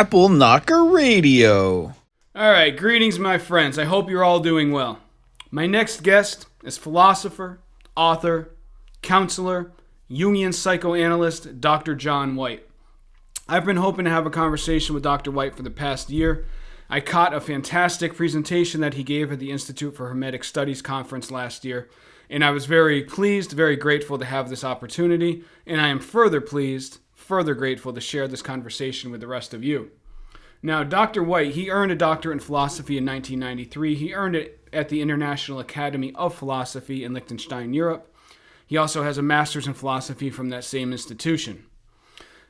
Apple Knocker Radio. All right, greetings, my friends. I hope you're all doing well. My next guest is philosopher, author, counselor, Jungian psychoanalyst, Dr. John White. I've been hoping to have a conversation with Dr. White for the past year. I caught a fantastic presentation that he gave at the Institute for Hermetic Studies conference last year, and I was very pleased, very grateful to have this opportunity, and I am further grateful to share this conversation with the rest of you. Now, Dr. White, he earned a doctorate in philosophy in 1993. He earned it at the International Academy of Philosophy in Liechtenstein, Europe. He also has a master's in philosophy from that same institution.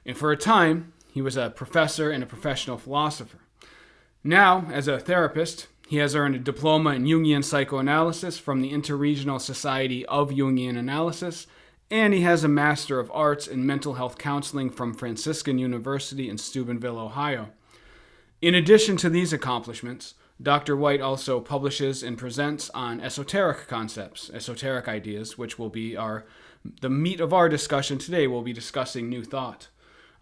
And for a time, he was a professor and a professional philosopher. Now, as a therapist, he has earned a diploma in Jungian psychoanalysis from the Interregional Society of Jungian Analysis, and he has a Master of Arts in Mental Health Counseling from Franciscan University in Steubenville, Ohio. In addition to these accomplishments, Dr. White also publishes and presents on esoteric concepts, esoteric ideas, which will be the meat of our discussion today. We'll be discussing New Thought.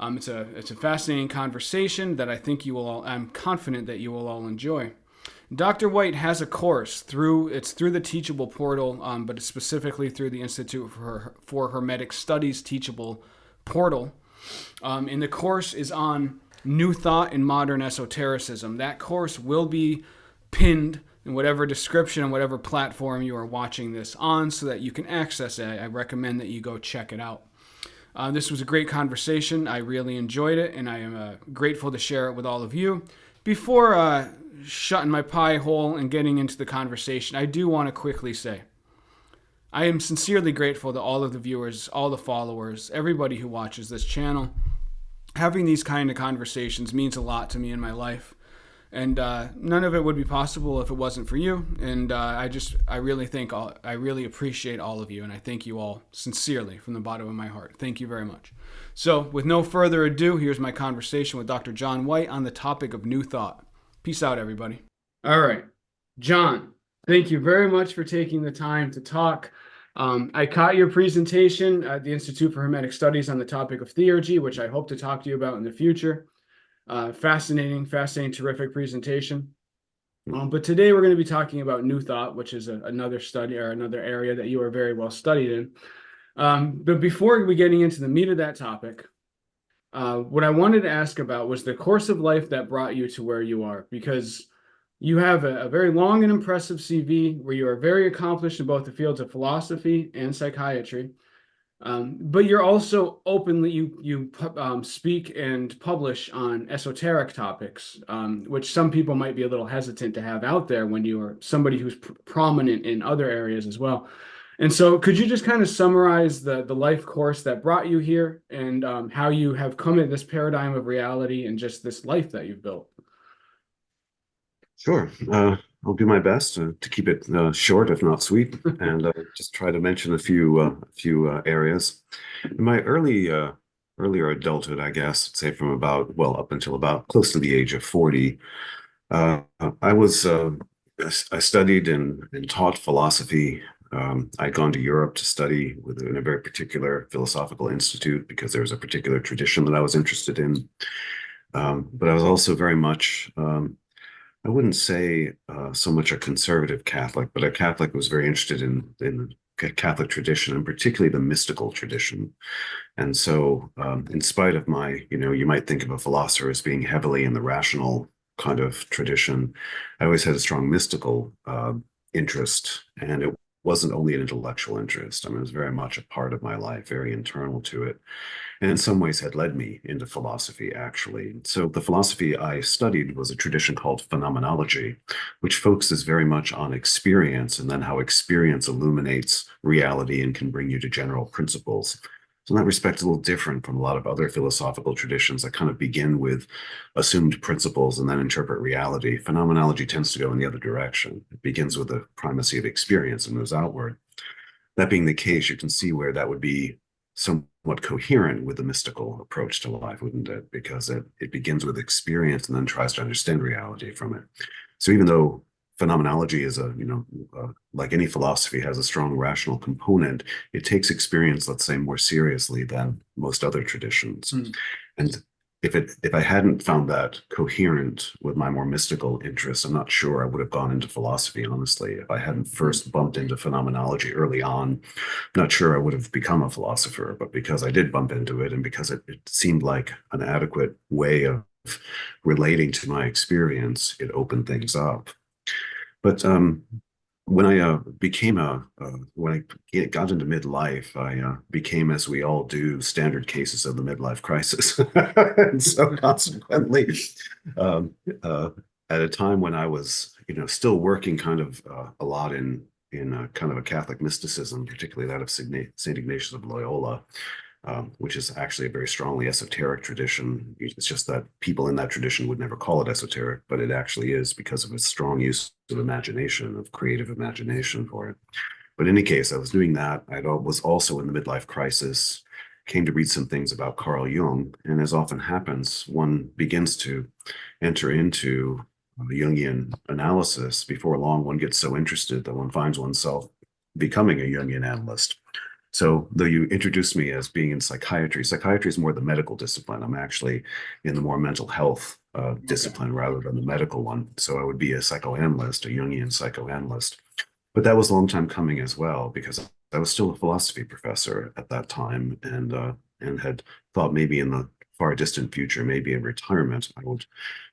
It's a fascinating conversation that I'm confident that you will all enjoy. Dr. White has a course through the Teachable portal, but it's specifically through the Institute for Hermetic Studies Teachable portal. And the course is on New Thought and Modern Esotericism. That course will be pinned in whatever description and whatever platform you are watching this on so that you can access it. I recommend that you go check it out. This was a great conversation. I really enjoyed it, and I am grateful to share it with all of you. Before shutting my pie hole and getting into the conversation, I do want to quickly say I am sincerely grateful to all of the viewers, all the followers, everybody who watches this channel. Having these kind of conversations means a lot to me in my life, and none of it would be possible if it wasn't for you. And I really appreciate all of you, and I thank you all sincerely from the bottom of my heart. Thank you very much. So, with no further ado, here's my conversation with Dr. John White on the topic of New Thought. Peace out, everybody. All right, John, thank you very much for taking the time to talk. I caught your presentation at the Institute for Hermetic Studies on the topic of theurgy, which I hope to talk to you about in the future. Fascinating, terrific presentation. But today we're going to be talking about New Thought, which is another study or another area that you are very well studied in. But before we getting into the meat of that topic, what I wanted to ask about was the course of life that brought you to where you are, because you have a very long and impressive CV where you are very accomplished in both the fields of philosophy and psychiatry. But you're also you speak and publish on esoteric topics, which some people might be a little hesitant to have out there when you are somebody who's prominent in other areas as well. And so could you just kind of summarize the life course that brought you here and how you have come at this paradigm of reality and just this life that you've built? Sure. I'll do my best to keep it short, if not sweet, and just try to mention a few areas. In my earlier adulthood, I guess, say from up until about close to the age of 40, I studied and taught philosophy. I'd gone to Europe to study in a very particular philosophical institute because there was a particular tradition that I was interested in. But I was also very much I wouldn't say so much a conservative Catholic, but a Catholic who was very interested in Catholic tradition, and particularly the mystical tradition. And so in spite of my, you might think of a philosopher as being heavily in the rational kind of tradition, I always had a strong mystical interest, and it wasn't only an intellectual interest. I mean, it was very much a part of my life, very internal to it. And in some ways had led me into philosophy, actually. So the philosophy I studied was a tradition called phenomenology, which focuses very much on experience and then how experience illuminates reality and can bring you to general principles. So in that respect, it's a little different from a lot of other philosophical traditions that kind of begin with assumed principles and then interpret reality. Phenomenology tends to go in the other direction. It begins with the primacy of experience and moves outward. That being the case, you can see where that would be somewhat coherent with the mystical approach to life, wouldn't it? Because it begins with experience and then tries to understand reality from it. So even though phenomenology is like any philosophy, has a strong rational component, it takes experience, let's say, more seriously than most other traditions. And if I hadn't found that coherent with my more mystical interests, I'm not sure I would have gone into philosophy, honestly. If I hadn't first bumped into phenomenology early on, I'm not sure I would have become a philosopher. But because I did bump into it, and because it seemed like an adequate way of relating to my experience, it opened things up. But when I became when I got into midlife, I became, as we all do, standard cases of the midlife crisis. And so consequently, um, uh, at a time when I was, still working kind of a lot in kind of a Catholic mysticism, particularly that of Saint Ignatius of Loyola, which is actually a very strongly esoteric tradition. It's just that people in that tradition would never call it esoteric, but it actually is because of its strong use of imagination, of creative imagination for it. But in any case, I was doing that. I was also in the midlife crisis, came to read some things about Carl Jung, and as often happens, one begins to enter into Jungian analysis. Before long, one gets so interested that one finds oneself becoming a Jungian analyst. So, though you introduced me as being in psychiatry, psychiatry is more the medical discipline. I'm actually in the more mental health Okay. discipline rather than the medical one. So, I would be a psychoanalyst, a Jungian psychoanalyst. But that was a long time coming as well, because I was still a philosophy professor at that time, and had thought maybe in the far distant future, maybe in retirement, I would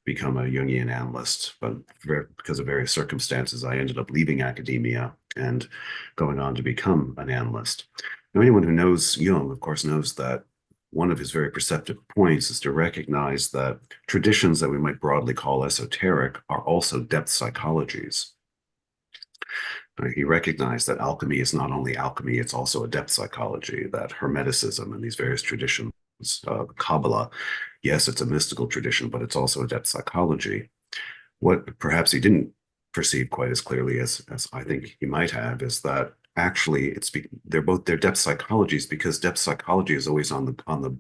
become a Jungian analyst. But because of various circumstances, I ended up leaving academia and going on to become an analyst. Now, anyone who knows Jung, of course, knows that one of his very perceptive points is to recognize that traditions that we might broadly call esoteric are also depth psychologies. He recognized that alchemy is not only alchemy, it's also a depth psychology, that Hermeticism and these various traditions, Kabbalah, yes, it's a mystical tradition, but it's also a depth psychology. What perhaps he didn't perceive quite as clearly as I think he might have is that actually they're depth psychologies, because depth psychology is always on the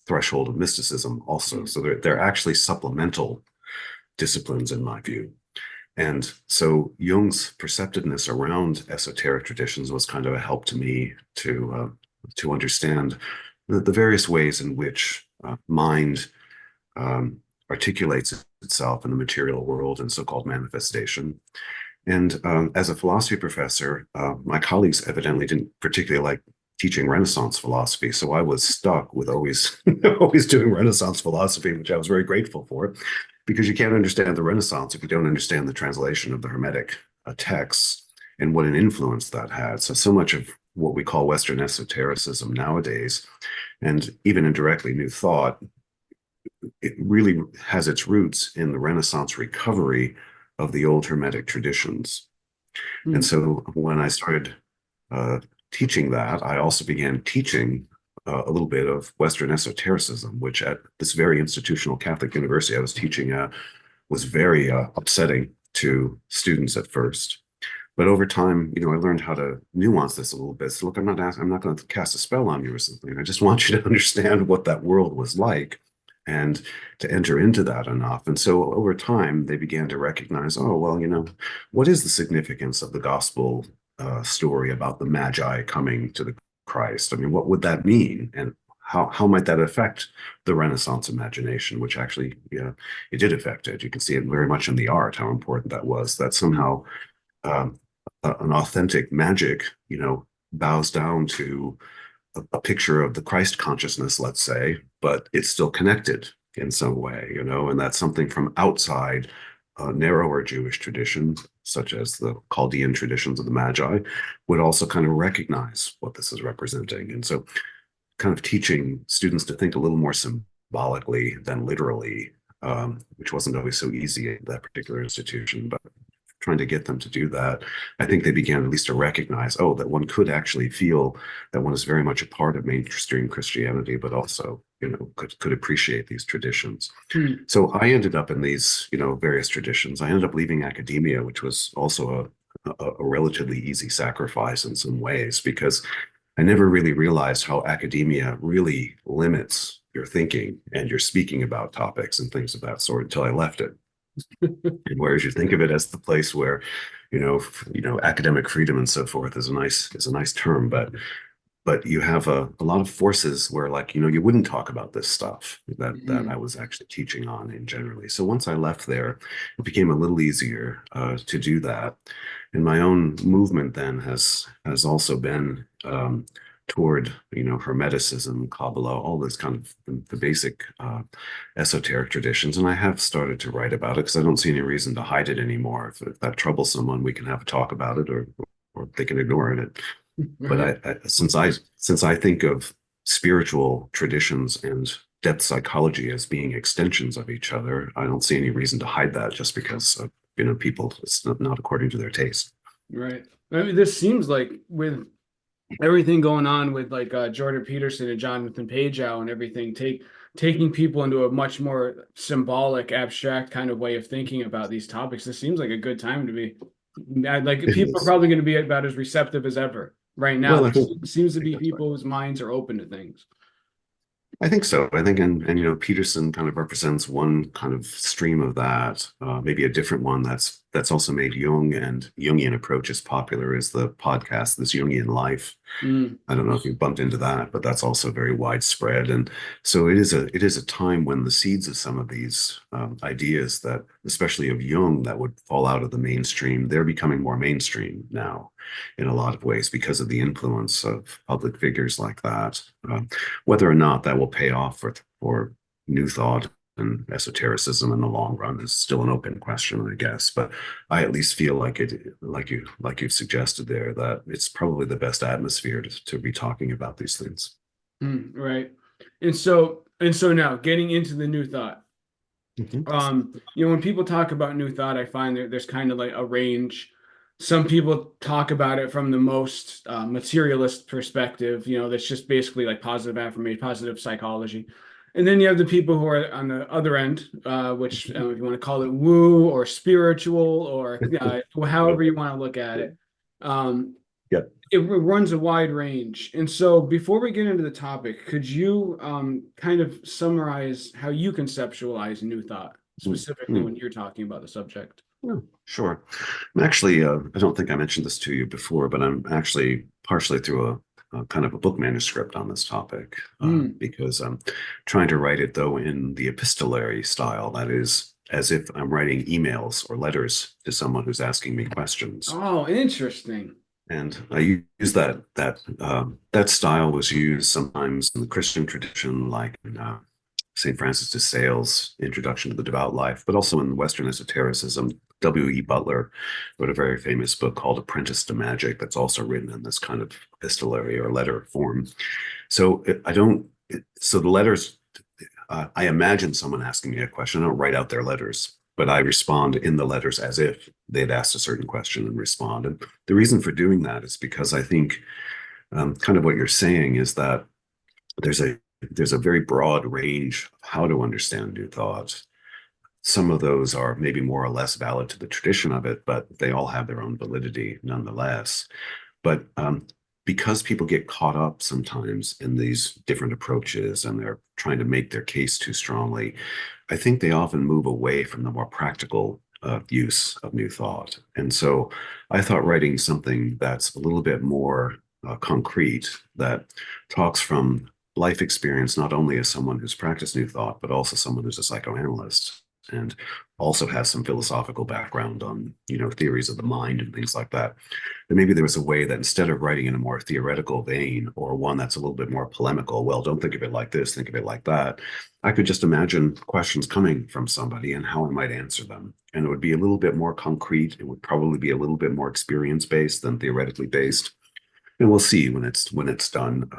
threshold of mysticism also. So they're actually supplemental disciplines in my view. And so Jung's perceptiveness around esoteric traditions was kind of a help to me to understand the various ways in which mind um, articulates itself in the material world and so-called manifestation. And as a philosophy professor, my colleagues evidently didn't particularly like teaching Renaissance philosophy, so I was stuck with always always doing Renaissance philosophy, which I was very grateful for, because you can't understand the Renaissance if you don't understand the translation of the Hermetic texts and what an influence that had. So much of what we call Western esotericism nowadays, and even indirectly New Thought, it really has its roots in the Renaissance recovery of the old Hermetic traditions. And Hmm. so when I started uh, teaching that, I also began teaching a little bit of Western esotericism, which at this very institutional Catholic university I was teaching at was very upsetting to students at first. But over time, I learned how to nuance this a little bit. So look, I'm not going to cast a spell on you or something. I just want you to understand what that world was like and to enter into that enough. And so over time, they began to recognize, oh, well, what is the significance of the gospel story about the Magi coming to the Christ? I mean, what would that mean? And how might that affect the Renaissance imagination, which actually, it did affect it. You can see it very much in the art, how important that was, that somehow um, an authentic magic, bows down to a picture of the Christ consciousness, let's say, but it's still connected in some way, and that's something from outside narrower Jewish tradition, such as the Chaldean traditions of the Magi, would also kind of recognize what this is representing. And so, kind of teaching students to think a little more symbolically than literally, which wasn't always so easy at that particular institution, but trying to get them to do that, I think they began at least to recognize, oh, that one could actually feel that one is very much a part of mainstream Christianity, but also, could appreciate these traditions. Hmm. So I ended up in these, various traditions. I ended up leaving academia, which was also a relatively easy sacrifice in some ways, because I never really realized how academia really limits your thinking and your speaking about topics and things of that sort until I left it. And whereas you think of it as the place where, academic freedom and so forth is a nice term, but but you have a lot of forces where, like, you wouldn't talk about this stuff that I was actually teaching on in generally. So once I left there, it became a little easier to do that. And my own movement then has also been toward, Hermeticism, Kabbalah, all this kind of the basic esoteric traditions. And I have started to write about it because I don't see any reason to hide it anymore. If that troubles someone, we can have a talk about it, or they can ignore it. But Right. since I think of spiritual traditions and depth psychology as being extensions of each other, I don't see any reason to hide that just because people, it's not according to their taste. Right. I mean, this seems like with everything going on with like Jordan Peterson and Jonathan Pageau and everything, taking people into a much more symbolic, abstract kind of way of thinking about these topics. This seems like a good time to be. Like It people are is. probably going to be about as receptive as ever right now. Well, There I think seems to I think be that's right. people whose minds are open to things. I think so. I think, and Peterson kind of represents one kind of stream of that. Maybe a different one that's also made Jung and Jungian approaches popular is the podcast, This Jungian Life. Mm, I don't know if you bumped into that, but that's also very widespread. And so it is a time when the seeds of some of these ideas that, especially of Jung, that would fall out of the mainstream, they're becoming more mainstream now in a lot of ways because of the influence of public figures like that. Whether or not that will pay off for new thought and esotericism in the long run is still an open question, I guess. But I at least feel like you've suggested there, that it's probably the best atmosphere to be talking about these things. right. And so now getting into the new thought. Mhm. When people talk about new thought, I find there's kind of like a range. Some people talk about it from the most materialist perspective, that's just basically like positive affirmation, positive psychology. And then you have the people who are on the other end, which if you want to call it woo or spiritual or Yep. however you want to look at it. Um, Yep. it runs a wide range. And so before we get into the topic, could you kind of summarize how you conceptualize new thought, specifically Mm. when you're talking about the subject? Yeah, sure. I'm actually, I don't think I mentioned this to you before, but I'm actually partially through a kind of a book manuscript on this topic Hmm. because I'm trying to write it, though, in the epistolary style. That is, as if I'm writing emails or letters to someone who's asking me questions. Oh, interesting. And I use that style was used sometimes in the Christian tradition, like in St. Francis de Sales' Introduction to the Devout Life, but also in Western esotericism. W.E. Butler wrote a very famous book called Apprentice to Magic that's also written in this kind of epistolary or letter form. So I don't, so the letters, I imagine someone asking me a question. I don't write out their letters, but I respond in the letters as if they'd asked a certain question and respond. And the reason for doing that is because I think kind of what you're saying is that there's a there's a very broad range of how to understand new thought. Some of those are maybe more or less valid to the tradition of it, but they all have their own validity nonetheless. But because people get caught up sometimes in these different approaches and they're trying to make their case too strongly, I think they often move away from the more practical use of new thought. And so I thought writing something that's a little bit more concrete, that talks from life experience, not only as someone who's practiced new thought, but also someone who's a psychoanalyst and also has some philosophical background on, theories of the mind and things like that. But maybe there was a way that instead of writing in a more theoretical vein or one that's a little bit more polemical, well, don't think of it like this, think of it like that, I could just imagine questions coming from somebody and how I might answer them. And it would be a little bit more concrete. It would probably be a little bit more experience based than theoretically based. And we'll see when it's done,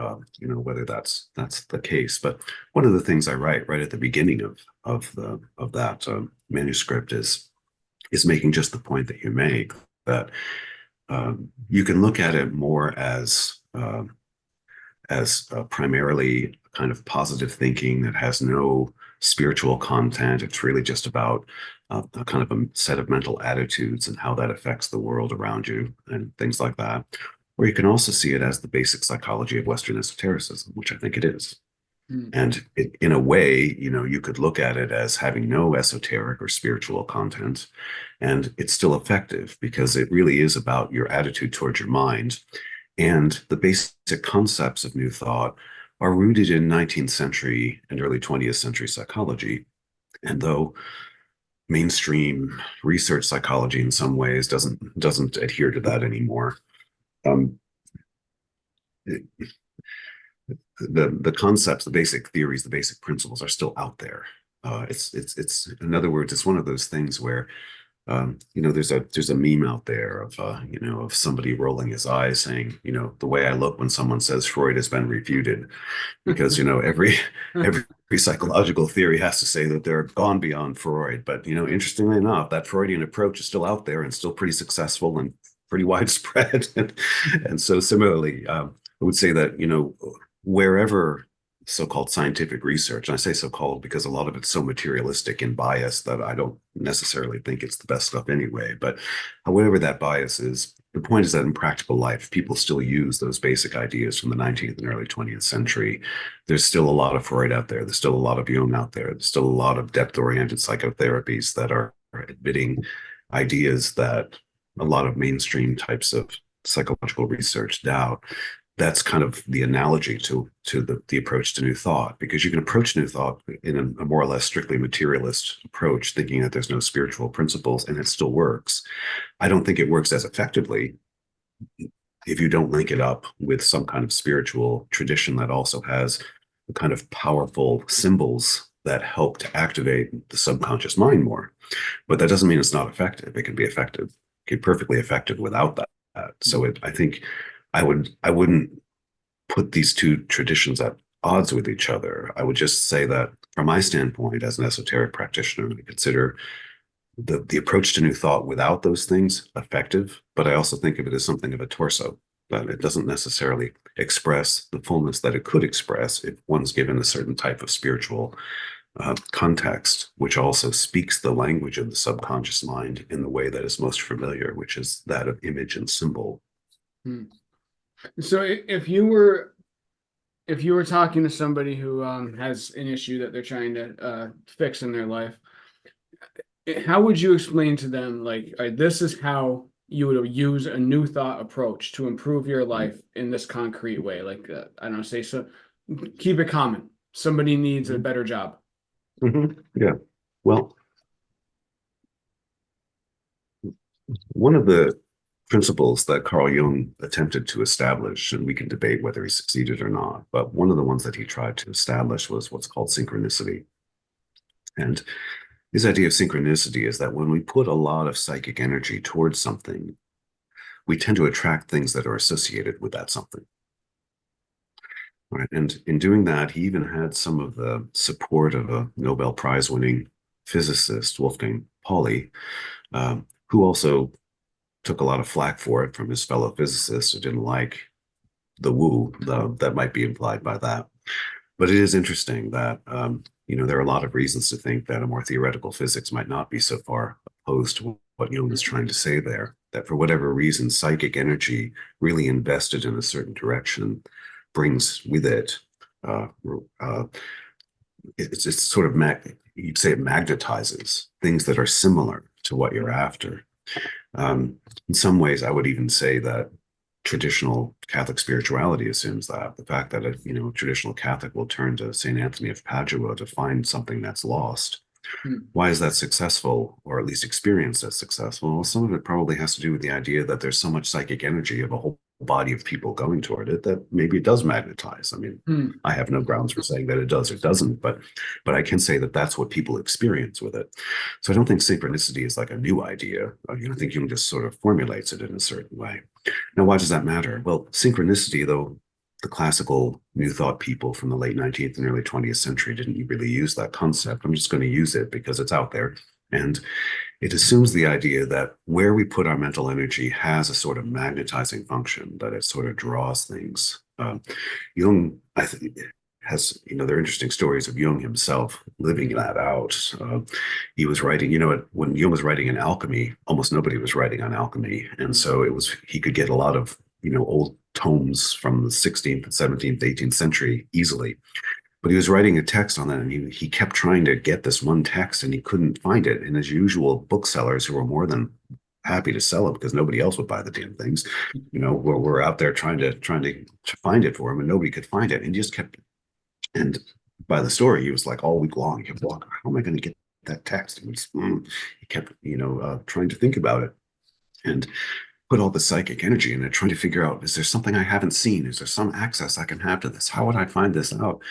whether that's the case. But one of the things I write right at the beginning of that manuscript is making just the point that you make, that you can look at it more as primarily kind of positive thinking that has no spiritual content. It's really just about a kind of a set of mental attitudes and how that affects the world around you and things like that. Or you can also see it as the basic psychology of Western esotericism, which I think it is. Hmm. And in a way, you could look at it as having no esoteric or spiritual content, and it's still effective because it really is about your attitude towards your mind. And the basic concepts of New Thought are rooted in 19th century and early 20th century psychology. And though mainstream research psychology in some ways doesn't adhere to that anymore, um, the concepts, the basic theories, the basic principles are still out there. It's in other words, it's one of those things where there's a meme out there of of somebody rolling his eyes saying, the way I look when someone says Freud has been refuted, because every psychological theory has to say that they're gone beyond Freud. But interestingly enough, that Freudian approach is still out there and still pretty successful and pretty widespread. And so similarly, I would say that wherever so-called scientific research, and I say so-called because a lot of it's so materialistic and biased that I don't necessarily think it's the best stuff anyway. But however that bias is, the point is that in practical life, people still use those basic ideas from the 19th and early 20th century. There's still a lot of Freud out there. There's still a lot of Jung out there. There's still a lot of depth-oriented psychotherapies that are admitting ideas that a lot of mainstream types of psychological research doubt. That's kind of the analogy to the approach to New Thought, because you can approach New Thought in a more or less strictly materialist approach, thinking that there's no spiritual principles, and it still works. I don't think it works as effectively if you don't link it up with some kind of spiritual tradition that also has the kind of powerful symbols that help to activate the subconscious mind more. But that doesn't mean it's not effective. It can be effective, it can be perfectly effective without that. So I think I wouldn't put these two traditions at odds with each other. I would just say that from my standpoint as an esoteric practitioner, I consider the approach to New Thought without those things effective, but I also think of it as something of a torso, that it doesn't necessarily express the fullness that it could express if one's given a certain type of spiritual context, which also speaks the language of the subconscious mind in the way that is most familiar, which is that of image and symbol. So if you were talking to somebody who has an issue that they're trying to fix in their life, how would you explain to them, like, this is how you would use a New Thought approach to improve your life in this concrete way? Like, I don't know, say, so keep it common. Somebody needs a better job. Yeah. Well, one of the principles that Carl Jung attempted to establish, and we can debate whether he succeeded or not, but one of the ones that he tried to establish was what's called synchronicity. And his idea of synchronicity is that when we put a lot of psychic energy towards something, we tend to attract things that are associated with that something. Right. And in doing that, he even had some of the support of a Nobel Prize winning physicist, Wolfgang Pauli, who also took a lot of flack for it from his fellow physicists who didn't like the woo that might be implied by that. But it is interesting that, there are a lot of reasons to think that a more theoretical physics might not be so far opposed to what Jung is trying to say there, that for whatever reason, psychic energy really invested in a certain direction brings with it, it's sort of, you'd say it magnetizes things that are similar to what you're after. In some ways, I would even say that traditional Catholic spirituality assumes that the fact that a traditional Catholic will turn to Saint Anthony of Padua to find something that's lost. Why is that successful, or at least experienced as successful? Well, some of it probably has to do with the idea that there's so much psychic energy of a whole body of people going toward it that maybe it does magnetize. I mean, I have no grounds for saying that it does or doesn't, but I can say that that's what people experience with it. So I don't think synchronicity is like a new idea. I think Jung just sort of formulates it in a certain way. Now, why does that matter? Well, synchronicity, though, the classical New Thought people from the late 19th and early 20th century didn't really use that concept. I'm just going to use it because it's out there. And it assumes the idea that where we put our mental energy has a sort of magnetizing function, that it sort of draws things. Jung, I think, has, there are interesting stories of Jung himself living that out. He was writing, when Jung was writing in alchemy, almost nobody was writing on alchemy. And so he could get a lot of, old tomes from the 16th, 17th, 18th century easily. But he was writing a text on that, and he kept trying to get this one text, and he couldn't find it. And as usual, booksellers who were more than happy to sell it because nobody else would buy the damn things. We're out there trying to find it for him, and nobody could find it. And he just kept, and by the story, he was like all week long, he kept walking, how am I going to get that text? And he kept, trying to think about it and put all the psychic energy in it, trying to figure out, is there something I haven't seen? Is there some access I can have to this? How would I find this out?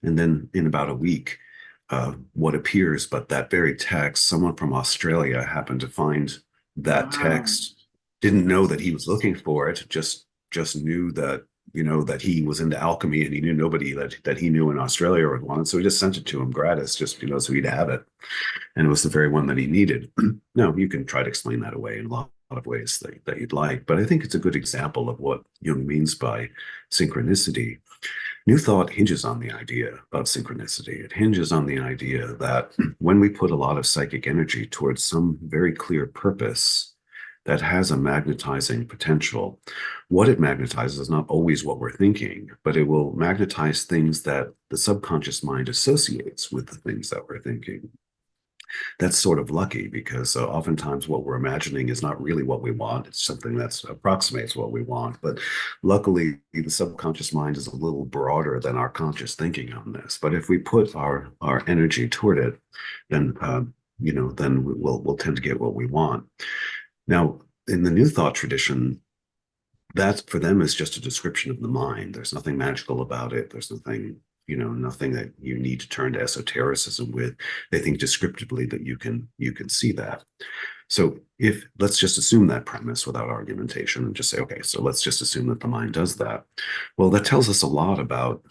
And then in about a week, what appears but that very text, someone from Australia happened to find that Wow. text, didn't know that he was looking for it, just knew that that he was into alchemy and he knew nobody that he knew in Australia would want it. So he just sent it to him gratis, just so he'd have it. And it was the very one that he needed. Now, you can try to explain that away in a lot of ways that you'd like, but I think it's a good example of what Jung means by synchronicity. New Thought hinges on the idea of synchronicity. It hinges on the idea that when we put a lot of psychic energy towards some very clear purpose that has a magnetizing potential, what it magnetizes is not always what we're thinking, but it will magnetize things that the subconscious mind associates with the things that we're thinking. That's sort of lucky because oftentimes what we're imagining is not really what we want. It's something that approximates what we want. But luckily, the subconscious mind is a little broader than our conscious thinking on this. But if we put our energy toward it, then then we'll tend to get what we want. Now, in the New Thought tradition, that for them is just a description of the mind. There's nothing magical about it. There's nothing that you need to turn to esotericism with. They think descriptively that you can see that. So if let's just assume that premise without argumentation and just say, okay, so let's just assume that the mind does that. Well, that tells us a lot about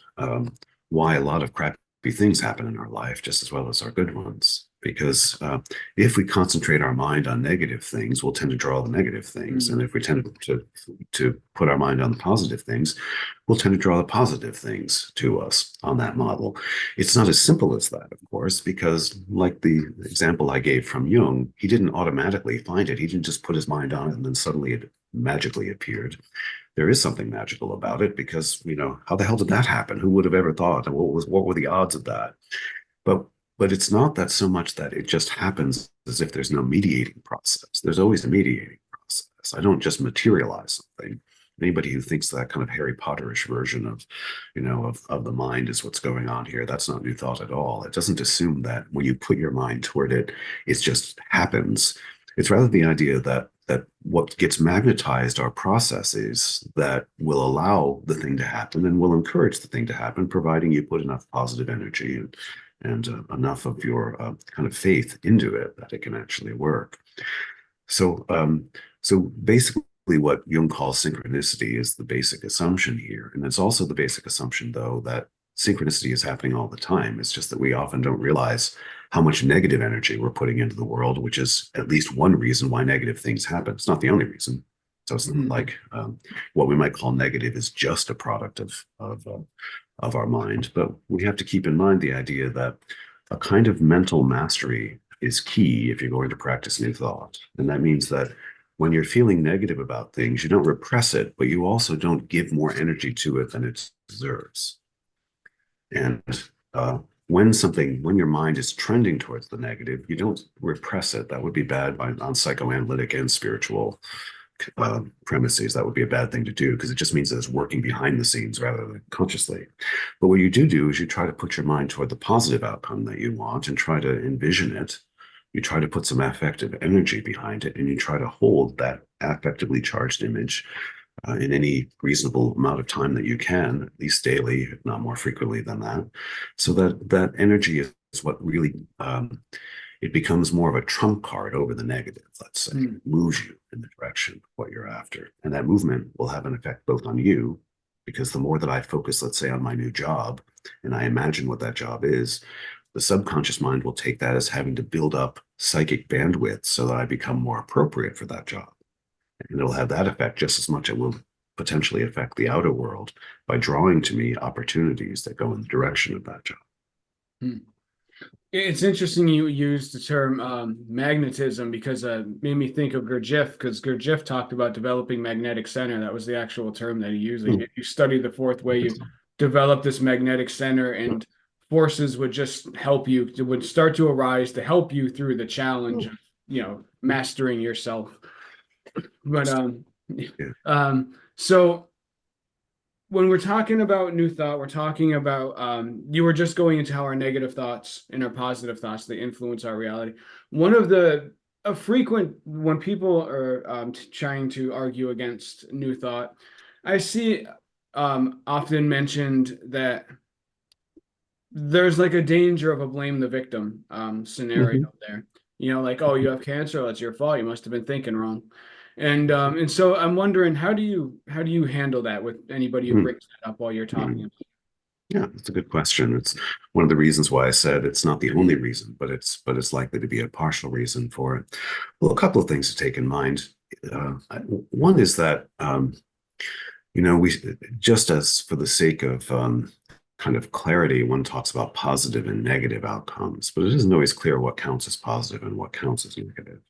why a lot of crappy things happen in our life, just as well as our good ones. Because if we concentrate our mind on negative things, we'll tend to draw the negative things. And if we tend to put our mind on the positive things, we'll tend to draw the positive things to us on that model. It's not as simple as that, of course, because like the example I gave from Jung, he didn't automatically find it. He didn't just put his mind on it and then suddenly it magically appeared. There is something magical about it because, how the hell did that happen? Who would have ever thought? And what were the odds of that? But it's not that so much that it just happens as if there's no mediating process. There's always a mediating process. I don't just materialize something. Anybody who thinks that kind of Harry Potterish version of the mind is what's going on here, that's not New Thought at all. It doesn't assume that when you put your mind toward it, it just happens. It's rather the idea that what gets magnetized are processes that will allow the thing to happen and will encourage the thing to happen, providing you put enough positive energy and enough of your kind of faith into it that it can actually work. So basically what Jung calls synchronicity is the basic assumption here. And it's also the basic assumption, though, that synchronicity is happening all the time. It's just that we often don't realize how much negative energy we're putting into the world, which is at least one reason why negative things happen. It's not the only reason. So it's like what we might call negative is just a product of our mind. But we have to keep in mind the idea that a kind of mental mastery is key if you're going to practice New Thought. And that means that when you're feeling negative about things, you don't repress it, but you also don't give more energy to it than it deserves. And when your mind is trending towards the negative, you don't repress it. That would be bad on psychoanalytic and spiritual premises. That would be a bad thing to do because it just means that it's working behind the scenes rather than consciously. But what you do is you try to put your mind toward the positive outcome that you want and try to envision it. You try to put some affective energy behind it and you try to hold that affectively charged image in any reasonable amount of time that you can, at least daily, if not more frequently than that. So that energy is what really it becomes more of a trump card over the negative, let's say. It moves you in the direction of what you're after. And that movement will have an effect both on you, because the more that I focus, let's say, on my new job, and I imagine what that job is, the subconscious mind will take that as having to build up psychic bandwidth so that I become more appropriate for that job. And it'll have that effect just as much. It will potentially affect the outer world by drawing to me opportunities that go in the direction of that job. It's interesting you used the term magnetism because it made me think of Gurdjieff, because Gurdjieff talked about developing magnetic center. That was the actual term that he used. If you study the fourth way, you develop this magnetic center and forces would just help you, would start to arise to help you through the challenge of, mastering yourself. But Yeah. so when we're talking about new thought, we're talking about you were just going into how our negative thoughts and our positive thoughts they influence our reality. One of the a frequent when people are trying to argue against new thought, I see often mentioned that there's like a danger of a blame the victim scenario Mhm. there. You know, like, oh, you have cancer, that's your fault. You must have been thinking wrong. And so I'm wondering how do you handle that with anybody who Mm. brings that up while you're talking Mm. about Yeah, that's a good question. It's one of the reasons why I said it's not the only reason, but it's likely to be a partial reason for it. Well, a couple of things to take in mind. One is that we just as for the sake of kind of clarity, one talks about positive and negative outcomes, but it isn't always clear what counts as positive and what counts as negative.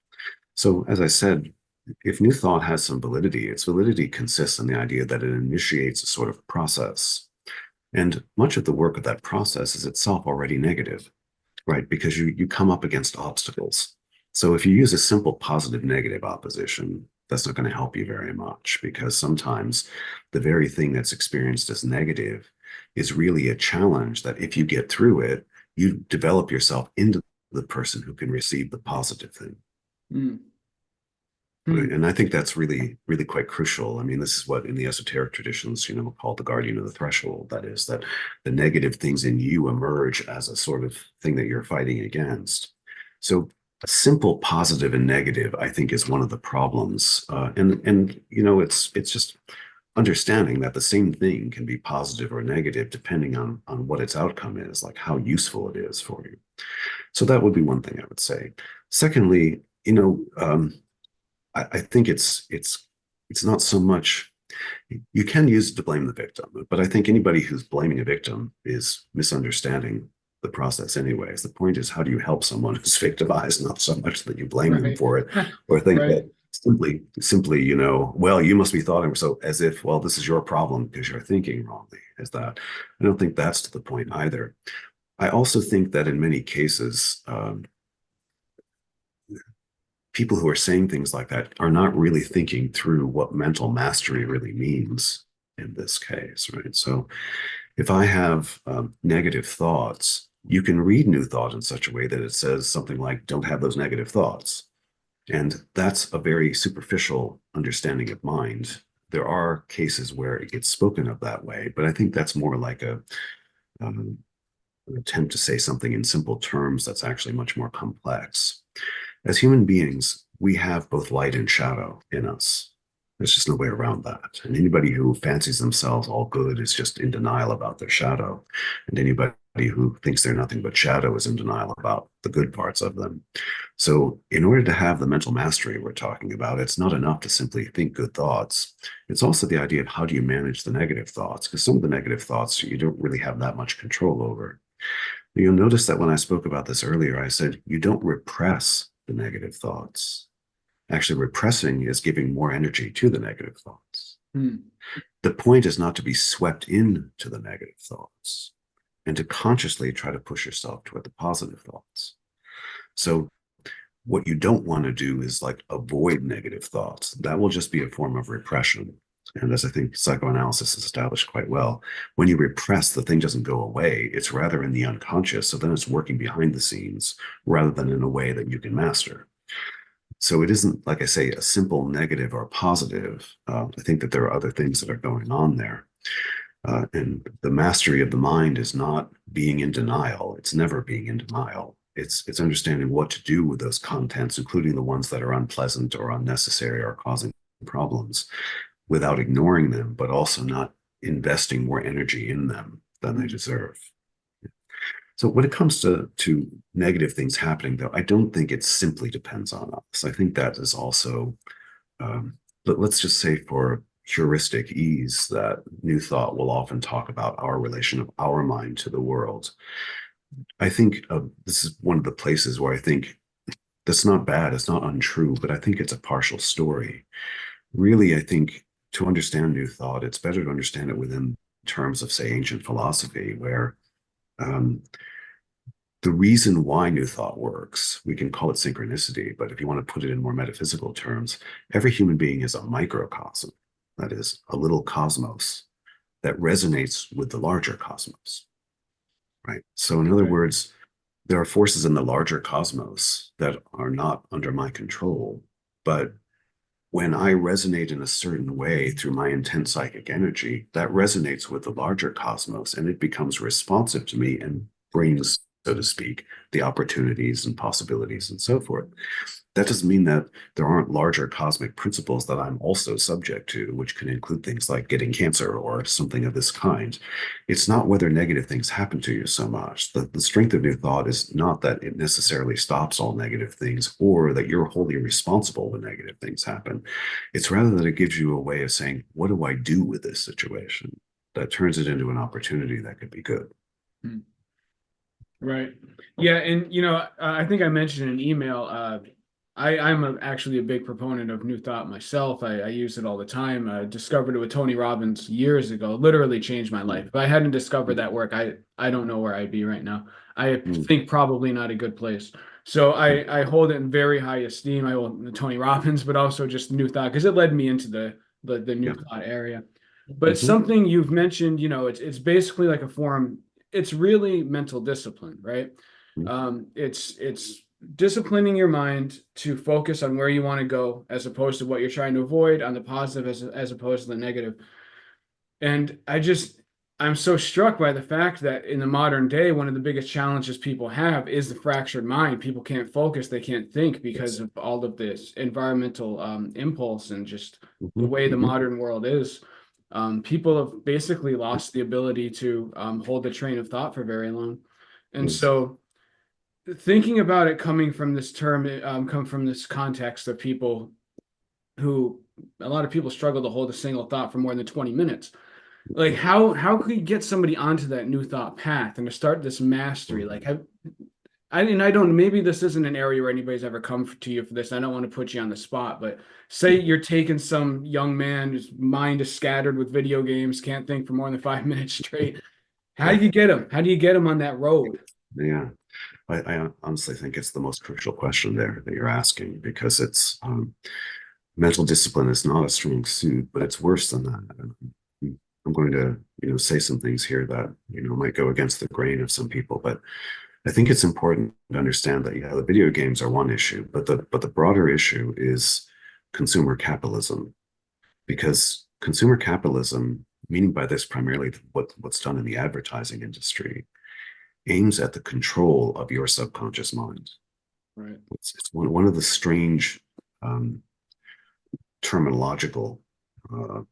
So, as I said, if new thought has some validity, its validity consists in the idea that it initiates a sort of process. And much of the work of that process is itself already negative, right? Because you come up against obstacles. So if you use a simple positive negative opposition, that's not going to help you very much because sometimes the very thing that's experienced as negative is really a challenge that if you get through it, you develop yourself into the person who can receive the positive thing. it. Right. Hmm. And I think that's really, really quite crucial. I mean, this is what in the esoteric traditions, called the guardian of the threshold. That is, that the negative things in you emerge as a sort of thing that you're fighting against. So a simple positive and negative, I think, is one of the problems. It's just understanding that the same thing can be positive or negative depending on what its outcome is, like how useful it is for you. So that would be one thing I would say. Secondly, I think it's not so much you can use it to blame the victim, but I think anybody who's blaming a victim is misunderstanding the process anyways. The point is how do you help someone who's victimized, not so much that you blame them Right. for it or think Right. that simply, well, you must be thought so as if, well, this is your problem because you're thinking wrongly, as that. I don't think that's to the point either. I also think that in many cases, people who are saying things like that are not really thinking through what mental mastery really means in this case, right? So if I have negative thoughts, you can read New Thought in such a way that it says something like, don't have those negative thoughts. And that's a very superficial understanding of mind. There are cases where it gets spoken of that way, but I think that's more like um, an attempt to say something in simple terms that's actually much more complex. As human beings, we have both light and shadow in us. There's just no way around that. And anybody who fancies themselves all good is just in denial about their shadow. And anybody who thinks they're nothing but shadow is in denial about the good parts of them. So, in order to have the mental mastery we're talking about, it's not enough to simply think good thoughts. It's also the idea of how do you manage the negative thoughts, because some of the negative thoughts you don't really have that much control over. You'll notice that when I spoke about this earlier, I said you don't repress the negative thoughts. Actually, repressing is giving more energy to the negative thoughts. Hmm. The point is not to be swept into the negative thoughts and to consciously try to push yourself toward the positive thoughts. So, what you don't want to do is like avoid negative thoughts. That will just be a form of repression. And as I think psychoanalysis has established quite well, when you repress, the thing doesn't go away. It's rather in the unconscious. So then it's working behind the scenes rather than in a way that you can master. So it isn't, like I say, a simple negative or positive. I think that there are other things that are going on there. And the mastery of the mind is not being in denial. It's never being in denial. It's understanding what to do with those contents, including the ones that are unpleasant or unnecessary or causing problems, without ignoring them, but also not investing more energy in them than they Hmm. deserve. So when it comes to negative things happening, though, I don't think it simply depends on us. I think that is also, but let's just say for heuristic ease, that New Thought will often talk about our relation of our mind to the world. I think this is one of the places where I think that's not bad, it's not untrue, but I think it's a partial story. Really, I think to understand New Thought, it's better to understand it within terms of, say, ancient philosophy, where um, the reason why New Thought works, we can call it synchronicity, but if you want to put it in more metaphysical terms, every human being is a microcosm, that is, a little cosmos that resonates with the larger cosmos, right? So, in other Right. words, there are forces in the larger cosmos that are not under my control, but when I resonate in a certain way through my intense psychic energy, that resonates with the larger cosmos and it becomes responsive to me and brings, so to speak, the opportunities and possibilities and so forth. That doesn't mean that there aren't larger cosmic principles that I'm also subject to, which can include things like getting cancer or something of this kind. It's not whether negative things happen to you so much. The strength of New Thought is not that it necessarily stops all negative things or that you're wholly responsible when negative things happen. It's rather that it gives you a way of saying, what do I do with this situation? That turns it into an opportunity that could be good. Hmm. Right. Yeah, and I think I mentioned in an email. I'm actually a big proponent of New Thought myself. I use it all the time. I discovered it with Tony Robbins years ago. Literally changed my life. If I hadn't discovered that work, I don't know where I'd be right now. I Mm, think probably not a good place. So I hold it in very high esteem. I hold Tony Robbins, but also just New Thought because it led me into the New yeah. Thought area. But Mhm. something you've mentioned, it's basically like a form. It's really mental discipline, right? It's disciplining your mind to focus on where you want to go as opposed to what you're trying to avoid, on the positive as opposed to the negative. And I'm so struck by the fact that in the modern day, one of the biggest challenges people have is the fractured mind. People can't focus, they can't think because Yes. of all of this environmental impulse and just the Mhm, way the mhm, modern world is. People have basically lost the ability to hold the train of thought for very long. And yes. so thinking about it coming from this term, come from this context of people who a lot of people struggle to hold a single thought for more than 20 minutes. Like how could you get somebody onto that new thought path and to start this mastery? Like I don't, maybe this isn't an area where anybody's ever come to you for this. I don't want to put you on the spot, but say you're taking some young man whose mind is scattered with video games, can't think for more than 5 minutes straight. How Yeah. do you get him? How do you get him on that road? Yeah. I honestly think it's the most crucial question there that you're asking because it's mental discipline is not a strong suit, but it's worse than that. I'm going to, say some things here that, might go against the grain of some people, but I think it's important to understand that, yeah, the video games are one issue, but the broader issue is consumer capitalism, because consumer capitalism, meaning by this primarily what's done in the advertising industry, aims at the control of your subconscious mind. Right. It's one of the strange um, terminological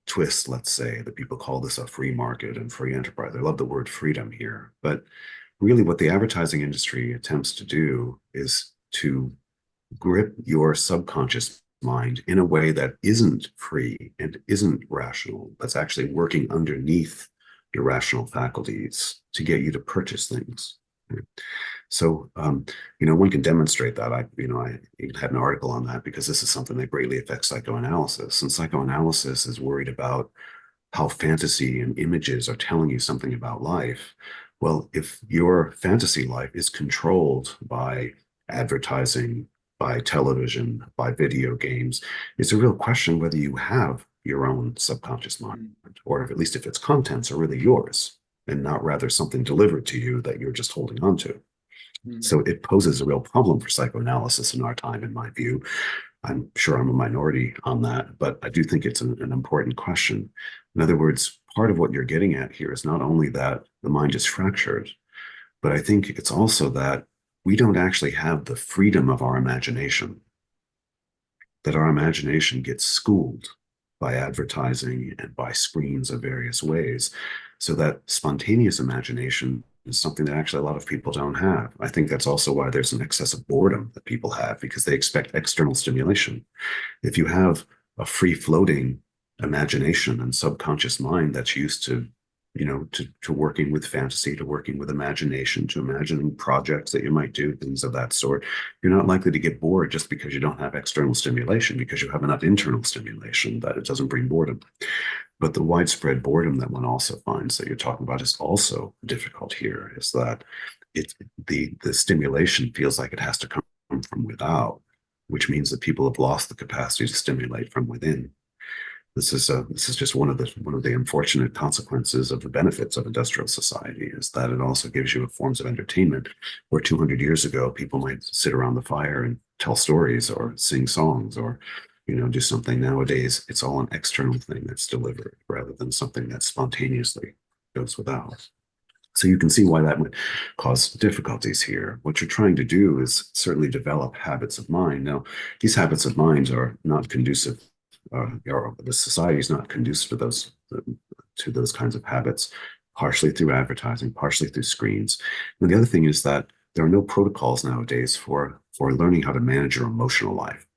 twists, let's say, that people call this a free market and free enterprise. I love the word freedom here, but really what the advertising industry attempts to do is to grip your subconscious mind in a way that isn't free and isn't rational, that's actually working underneath your rational faculties to get you to purchase things. So, one can demonstrate that. I even had an article on that because this is something that greatly affects psychoanalysis. And psychoanalysis is worried about how fantasy and images are telling you something about life. Well, if your fantasy life is controlled by advertising, by television, by video games, it's a real question whether you have your own subconscious mind, or if, at least if its contents are really yours and not rather something delivered to you that you're just holding on to. Mm-hmm. So it poses a real problem for psychoanalysis in our time, in my view. I'm sure I'm a minority on that, but I do think it's an important question. In other words, part of what you're getting at here is not only that the mind is fractured, but I think it's also that we don't actually have the freedom of our imagination, that our imagination gets schooled by advertising and by screens of various ways. So that spontaneous imagination is something that actually a lot of people don't have. I think that's also why there's an excess of boredom that people have because they expect external stimulation. If you have a free floating imagination and subconscious mind that's used to to working with fantasy, to working with imagination, to imagining projects that you might do, things of that sort, you're not likely to get bored just because you don't have external stimulation, because you have enough internal stimulation that it doesn't bring boredom. But the widespread boredom that one also finds that you're talking about is also difficult here, is that it's the stimulation feels like it has to come from without, which means that people have lost the capacity to stimulate from within. This is just one of the unfortunate consequences of the benefits of industrial society, is that it also gives you forms of entertainment where 200 years ago people might sit around the fire and tell stories or sing songs or do something. Nowadays it's all an external thing that's delivered rather than something that spontaneously goes without. So you can see why that would cause difficulties here. What you're trying to do is certainly develop habits of mind. Now, these habits of mind are not conducive, or the society is not conducive to those kinds of habits, partially through advertising, partially through screens. And the other thing is that there are no protocols nowadays for learning how to manage your emotional life.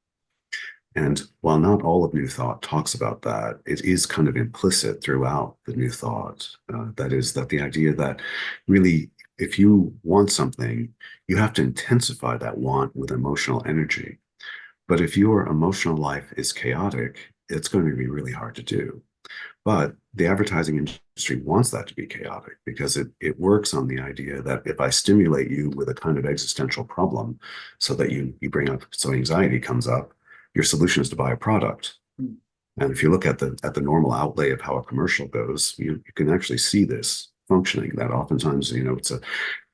And while not all of New Thought talks about that, it is kind of implicit throughout the New Thought. That is, that the idea that really, if you want something, you have to intensify that want with emotional energy. But if your emotional life is chaotic, it's going to be really hard to do. But the advertising industry wants that to be chaotic because it works on the idea that if I stimulate you with a kind of existential problem so that you bring up, so anxiety comes up, your solution is to buy a product. Hmm. And if you look at the normal outlay of how a commercial goes, you can actually see this functioning, that oftentimes,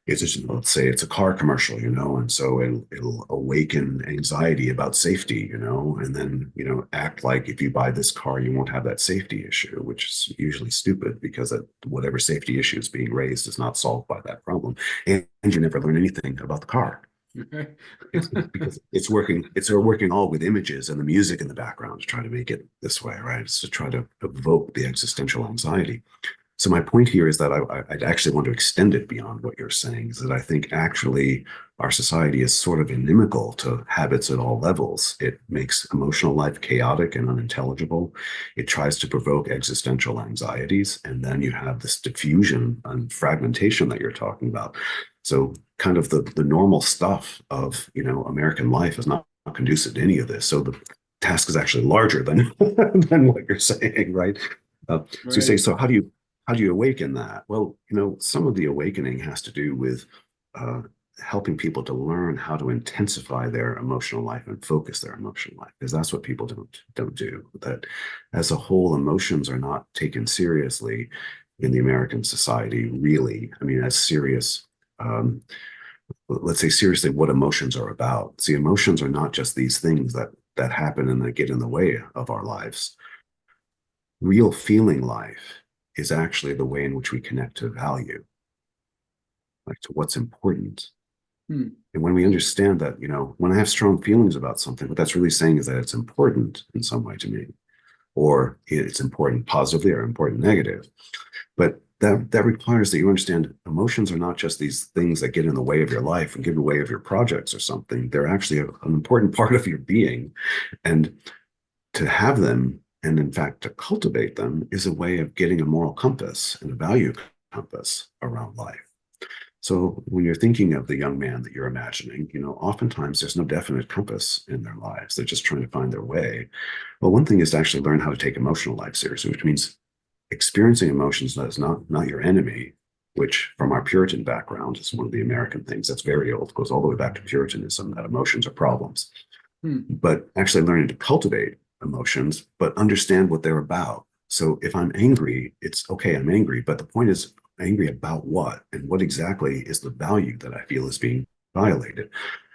it's just, let's say it's a car commercial, and so it'll awaken anxiety about safety, and then, act like if you buy this car, you won't have that safety issue, which is usually stupid because whatever safety issue is being raised is not solved by that problem. And you never learn anything about the car. Because it's working all with images and the music in the background to try to make it this way, right? It's to try to evoke the existential anxiety. So my point here is that I'd actually want to extend it beyond what you're saying, is that I think actually our society is sort of inimical to habits at all levels. It makes emotional life chaotic and unintelligible. It tries to provoke existential anxieties. And then you have this diffusion and fragmentation that you're talking about. So kind of the normal stuff of, American life is not conducive to any of this. So the task is actually larger than, than what you're saying, right? So you say, so how do you awaken that? Well, some of the awakening has to do with helping people to learn how to intensify their emotional life and focus their emotional life, because that's what people don't do. That as a whole, emotions are not taken seriously in the American society, really. I mean, as serious, let's say seriously, what emotions are about. See, emotions are not just these things that happen and that get in the way of our lives. Real feeling life is actually the way in which we connect to value, like to what's important. Hmm. And when we understand that, when I have strong feelings about something, what that's really saying is that it's important in some way to me, or it's important positively or important negative. But that requires that you understand emotions are not just these things that get in the way of your life and get in the way of your projects or something. They're actually an important part of your being. And to have them, and in fact, to cultivate them, is a way of getting a moral compass and a value compass around life. So when you're thinking of the young man that you're imagining, oftentimes there's no definite compass in their lives. They're just trying to find their way. Well, one thing is to actually learn how to take emotional life seriously, which means experiencing emotions that is not your enemy, which from our Puritan background is one of the American things that's very old, goes all the way back to Puritanism, that emotions are problems. But actually learning to cultivate emotions, but understand what they're about. So if I'm angry, it's okay, I'm angry, but the point is, angry about what? And what exactly is the value that I feel is being violated?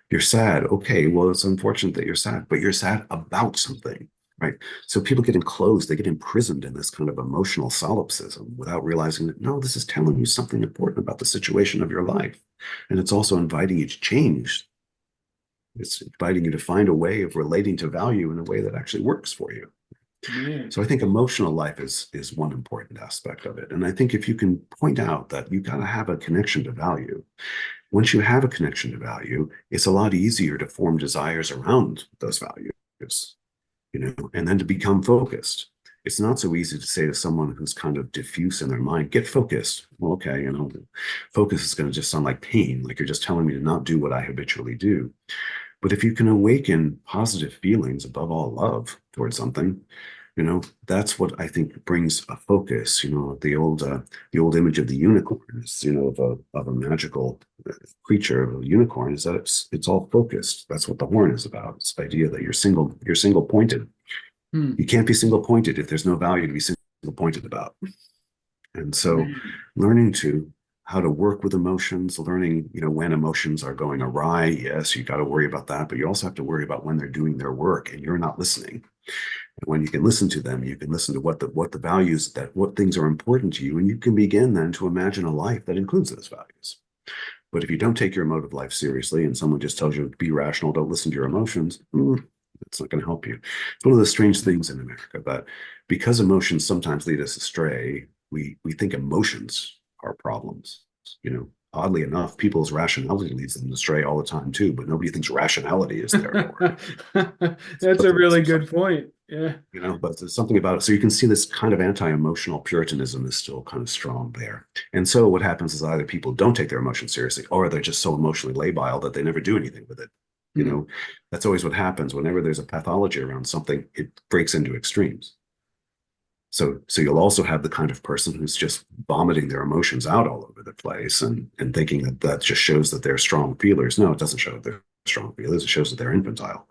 You're sad. Okay, well, it's unfortunate that you're sad, but you're sad about something, right? So people get enclosed, they get imprisoned in this kind of emotional solipsism without realizing that, no, this is telling you something important about the situation of your life. And it's also inviting you to change. It's inviting you to find a way of relating to value in a way that actually works for you. Man. So I think emotional life is one important aspect of it. And I think if you can point out that you got to have a connection to value, once you have a connection to value, it's a lot easier to form desires around those values, and then to become focused. It's not so easy to say to someone who's kind of diffuse in their mind, get focused. Well, okay, focus is going to just sound like pain, like you're just telling me to not do what I habitually do. But if you can awaken positive feelings, above all love, towards something, That's what I think brings a focus. The old image of the unicorn is, of a magical creature, of a unicorn, is that it's all focused. That's what the horn is about. It's the idea that you're single pointed. Hmm. You can't be single pointed if there's no value to be single pointed about. And so Right. learning to how to work with emotions, learning, when emotions are going awry, yes, you got to worry about that, but you also have to worry about when they're doing their work and you're not listening. And when you can listen to them, you can listen to what the values, that what things are important to you, and you can begin then to imagine a life that includes those values. But if you don't take your emotive life seriously and someone just tells you be rational, don't listen to your emotions, it's not going to help you. It's one of the strange things in America that because emotions sometimes lead us astray, we think emotions are problems. Oddly enough, people's rationality leads them astray all the time too, but nobody thinks rationality is their Lord. That's But a there's really good point. Yeah. but there's something about it. So you can see this kind of anti-emotional Puritanism is still kind of strong there. And so what happens is either people don't take their emotions seriously, or they're just so emotionally labile that they never do anything with it. You Hmm. know, that's always what happens. Whenever there's a pathology around something, it breaks into extremes. So you'll also have the kind of person who's just vomiting their emotions out all over the place and thinking that that just shows that they're strong feelers. No, it doesn't show that they're strong feelers. It shows that they're infantile.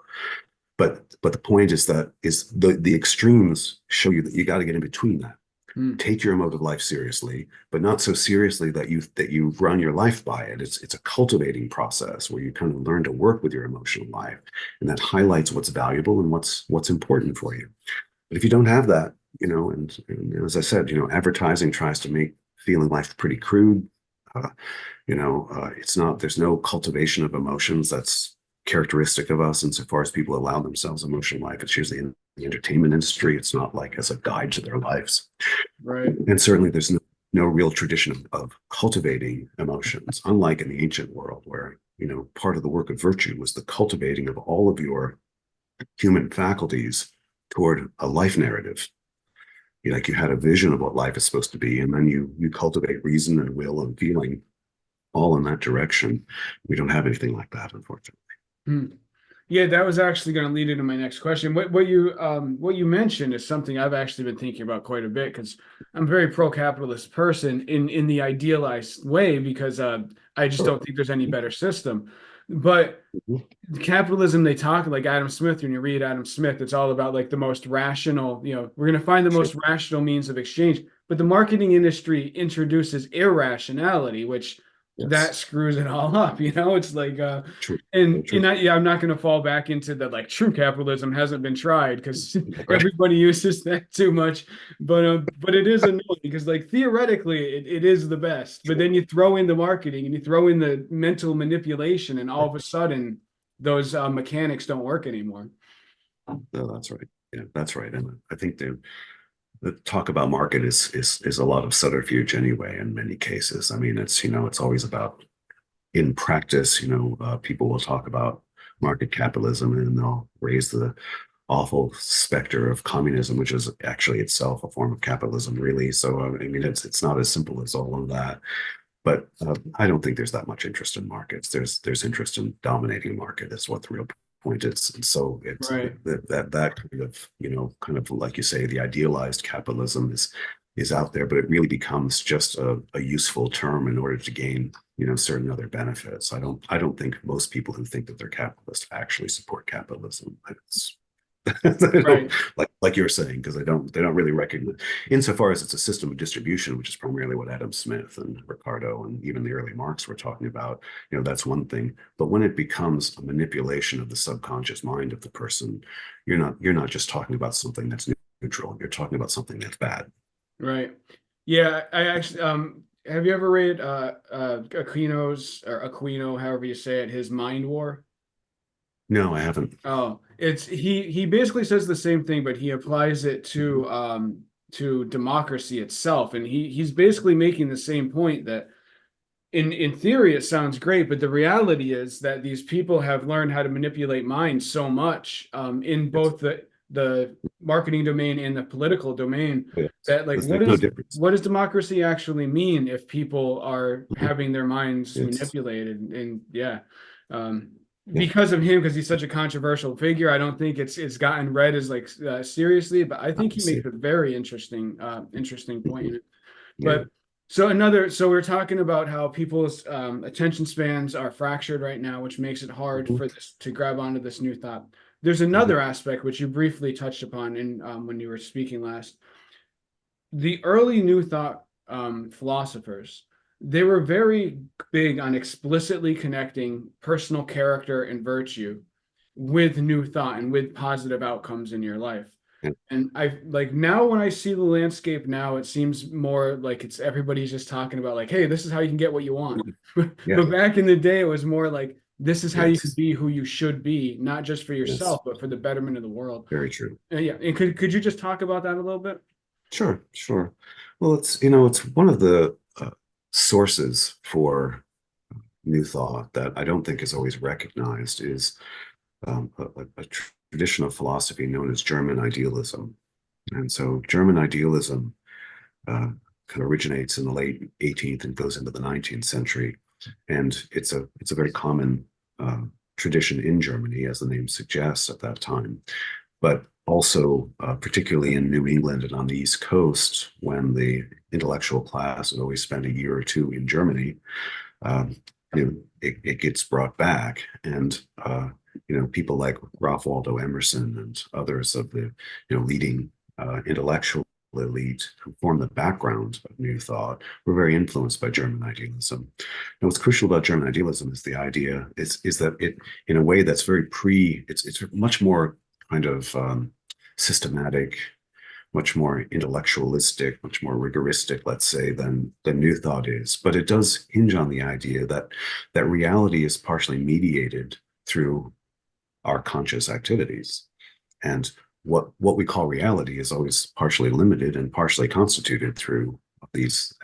But the point is the extremes show you that you got to get in between that. Hmm. Take your emotive life seriously, but not so seriously that you run your life by it. It's a cultivating process where you kind of learn to work with your emotional life, and that highlights what's valuable and what's important for you. But if you don't have that, and as I said, advertising tries to make feeling life pretty crude. Uh, it's not, there's no cultivation of emotions that's characteristic of us insofar as people allow themselves emotional life. It's usually in the entertainment industry. It's not like as a guide to their lives. Right. And certainly there's no real tradition of cultivating emotions, unlike in the ancient world where, part of the work of virtue was the cultivating of all of your human faculties toward a life narrative. Like you had a vision of what life is supposed to be, and then you cultivate reason and will and feeling all in that direction. We don't have anything like that, unfortunately. Hmm. Yeah, that was actually going to lead into my next question. What you mentioned is something I've actually been thinking about quite a bit because I'm a very pro-capitalist person in the idealized way because I just Sure. don't think there's any better system. But Mhm. capitalism, they talk like Adam Smith. When you read Adam Smith, it's all about like the most rational. We're going to find the Sure. most rational means of exchange. But the marketing industry introduces irrationality, which that Yes. screws it all up. It's like True. So and true. yeah, I'm not going to fall back into the like true capitalism hasn't been tried because Right. everybody uses that too much. But it is annoying because like theoretically it is the best, but Sure. then you throw in the marketing and you throw in the mental manipulation, and all of a sudden those mechanics don't work anymore. No, that's right. Yeah, that's right. And I think the talk about market is a lot of subterfuge anyway, in many cases. I mean, it's always about in practice, people will talk about market capitalism and they'll raise the awful specter of communism, which is actually itself a form of capitalism, really. So, I mean, it's not as simple as all of that. But I don't think there's that much interest in markets. There's interest in dominating a market. Is what the real point is. And so it's Right. that kind of like you say, the idealized capitalism is out there, but it really becomes just a useful term in order to gain certain other benefits. I don't think most people who think that they're capitalist actually support capitalism. It's, they don't, Right. like you're saying, because they don't really recognize, insofar as it's a system of distribution, which is primarily what Adam Smith and Ricardo and even the early Marx were talking about. That's one thing. But when it becomes a manipulation of the subconscious mind of the person, you're not just talking about something that's neutral. You're talking about something that's bad. Right. Yeah, I actually have you ever read Aquino, however you say it, his Mind War? No, I haven't. Oh, it's he basically says the same thing, but he applies it to democracy itself. And he's basically making the same point that in theory it sounds great, but the reality is that these people have learned how to manipulate minds so much in Yes. both the marketing domain and the political domain Yes. that like There's no difference. what does democracy actually mean if people are having their minds It's manipulated? And yeah. Yeah, because of him, because he's such a controversial figure, I don't think it's gotten read as like seriously, but I think he obviously. makes a very interesting point in Mhm. it. Yeah. But so we're talking about how people's attention spans are fractured right now, which makes it hard Mhm. for this to grab onto this new thought. There's Mhm. another aspect which you briefly touched upon in when you were speaking last. The early New Thought philosophers, they were very big on explicitly connecting personal character and virtue with New Thought and with positive outcomes in your life. Yeah. And I like now when I see the landscape now, it seems more like it's everybody's just talking about like, hey, this is how you can get what you want. Yeah. But back in the day, it was more like this is how you can Yes. be who you should be, not just for yourself, Yes. but for the betterment of the world. Very true. Yeah, and could you just talk about that a little bit? Sure. Sure. Well, it's one of the sources for new thought that I don't think is always recognized is a tradition of philosophy known as German idealism. And so German idealism kind of originates in the late 18th and goes into the 19th century. And it's a very common tradition in Germany, as the name suggests at that time, but also particularly in New England and on the East Coast, when the intellectual class had always spent a year or two in Germany, um, it gets brought back. And people like Ralph Waldo Emerson and others of the leading intellectual elite who formed the background of New Thought were very influenced by German idealism. And what's crucial about German idealism is the idea is that it, in a way that's very it's much more kind of systematic, much more intellectualistic, much more rigoristic, let's say, than New Thought is. But it does hinge on the idea that reality is partially mediated through our conscious activities. And what we call reality is always partially limited and partially constituted through these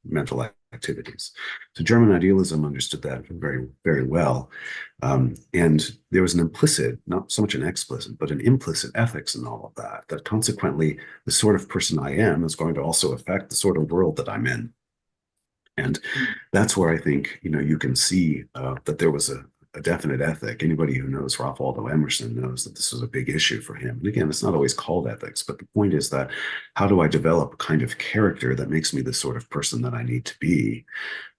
mental activities. So German idealism understood that very, very well. And there was an implicit, not so much an explicit, but an implicit ethics in all of that, that consequently the sort of person I am is going to also affect the sort of world that I'm in. And that's where I think, you can see that there was a definite ethic. Anybody who knows Ralph Waldo Emerson knows that this was a big issue for him. And again, it's not always called ethics, but the point is that how do I develop a kind of character that makes me the sort of person that I need to be?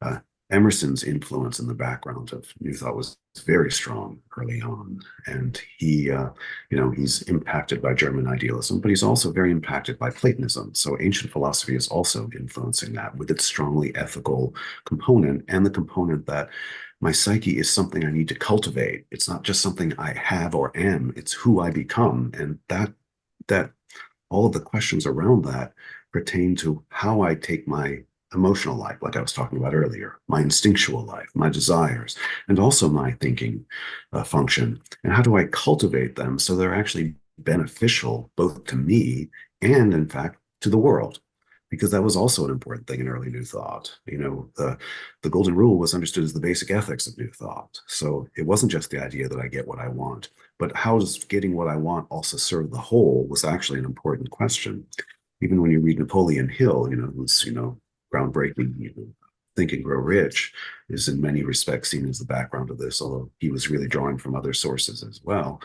Uh, Emerson's influence in the background of New Thought was very strong early on, and he's impacted by German idealism, but he's also very impacted by Platonism. So ancient philosophy is also influencing that with its strongly ethical component and the component that my psyche is something I need to cultivate. It's not just something I have or am; it's who I become, and that all of the questions around that pertain to how I take my emotional life, like I was talking about earlier, my instinctual life, my desires, and also my thinking function. And how do I cultivate them so they're actually beneficial both to me and, in fact, to the world? Because that was also an important thing in early New Thought. The Golden Rule was understood as the basic ethics of New Thought. So it wasn't just the idea that I get what I want, but how does getting what I want also serve the whole was actually an important question. Even when you read Napoleon Hill, who's, groundbreaking, Think and Grow Rich is in many respects seen as the background of this, although he was really drawing from other sources as well.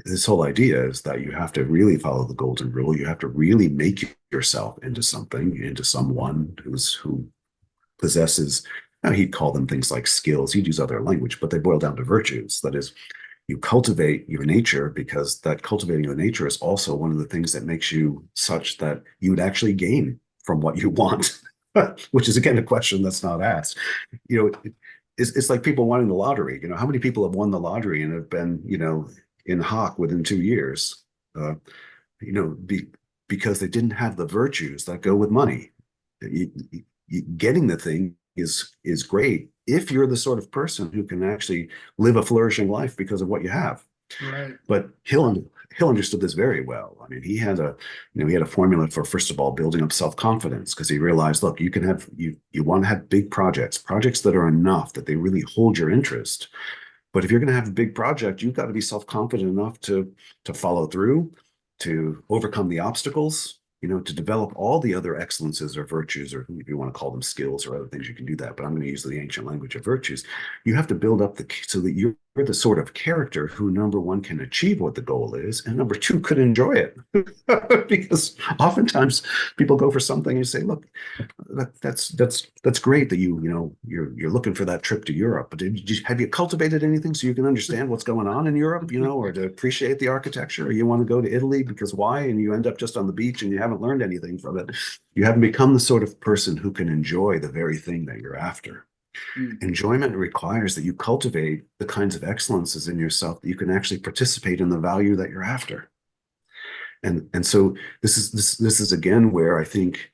This whole idea is that you have to really follow the golden rule. You have to really make yourself into something, into someone who possesses, he'd call them things like skills. He'd use other language, but they boil down to virtues. That is, you cultivate your nature because that cultivating your nature is also one of the things that makes you such that you would actually gain from what you want, which is again a question that's not asked. It's like people wanting the lottery. How many people have won the lottery and have been, in hock within 2 years? Uh, you know, be, because they didn't have the virtues that go with money. Getting the thing is great if you're the sort of person who can actually live a flourishing life because of what you have. Right. But Hill understood this very well. I mean, he had a formula for, first of all, building up self-confidence, because he realized, look, you want to have big projects that are enough that they really hold your interest. But if you're going to have a big project, you've got to be self-confident enough to follow through, to overcome the obstacles, to develop all the other excellences or virtues, or if you want to call them skills or other things, you can do that. But I'm going to use the ancient language of virtues. You have to build up so that you're the sort of character who, number one, can achieve what the goal is, and number two, could enjoy it. Because oftentimes people go for something and you say, look, that's great that you're looking for that trip to Europe, but have you cultivated anything so you can understand what's going on in Europe, or to appreciate the architecture? Or you want to go to Italy because why? And you end up just on the beach and you haven't learned anything from it. You haven't become the sort of person who can enjoy the very thing that you're after. Enjoyment requires that you cultivate the kinds of excellences in yourself that you can actually participate in the value that you're after. And so this is again where I think,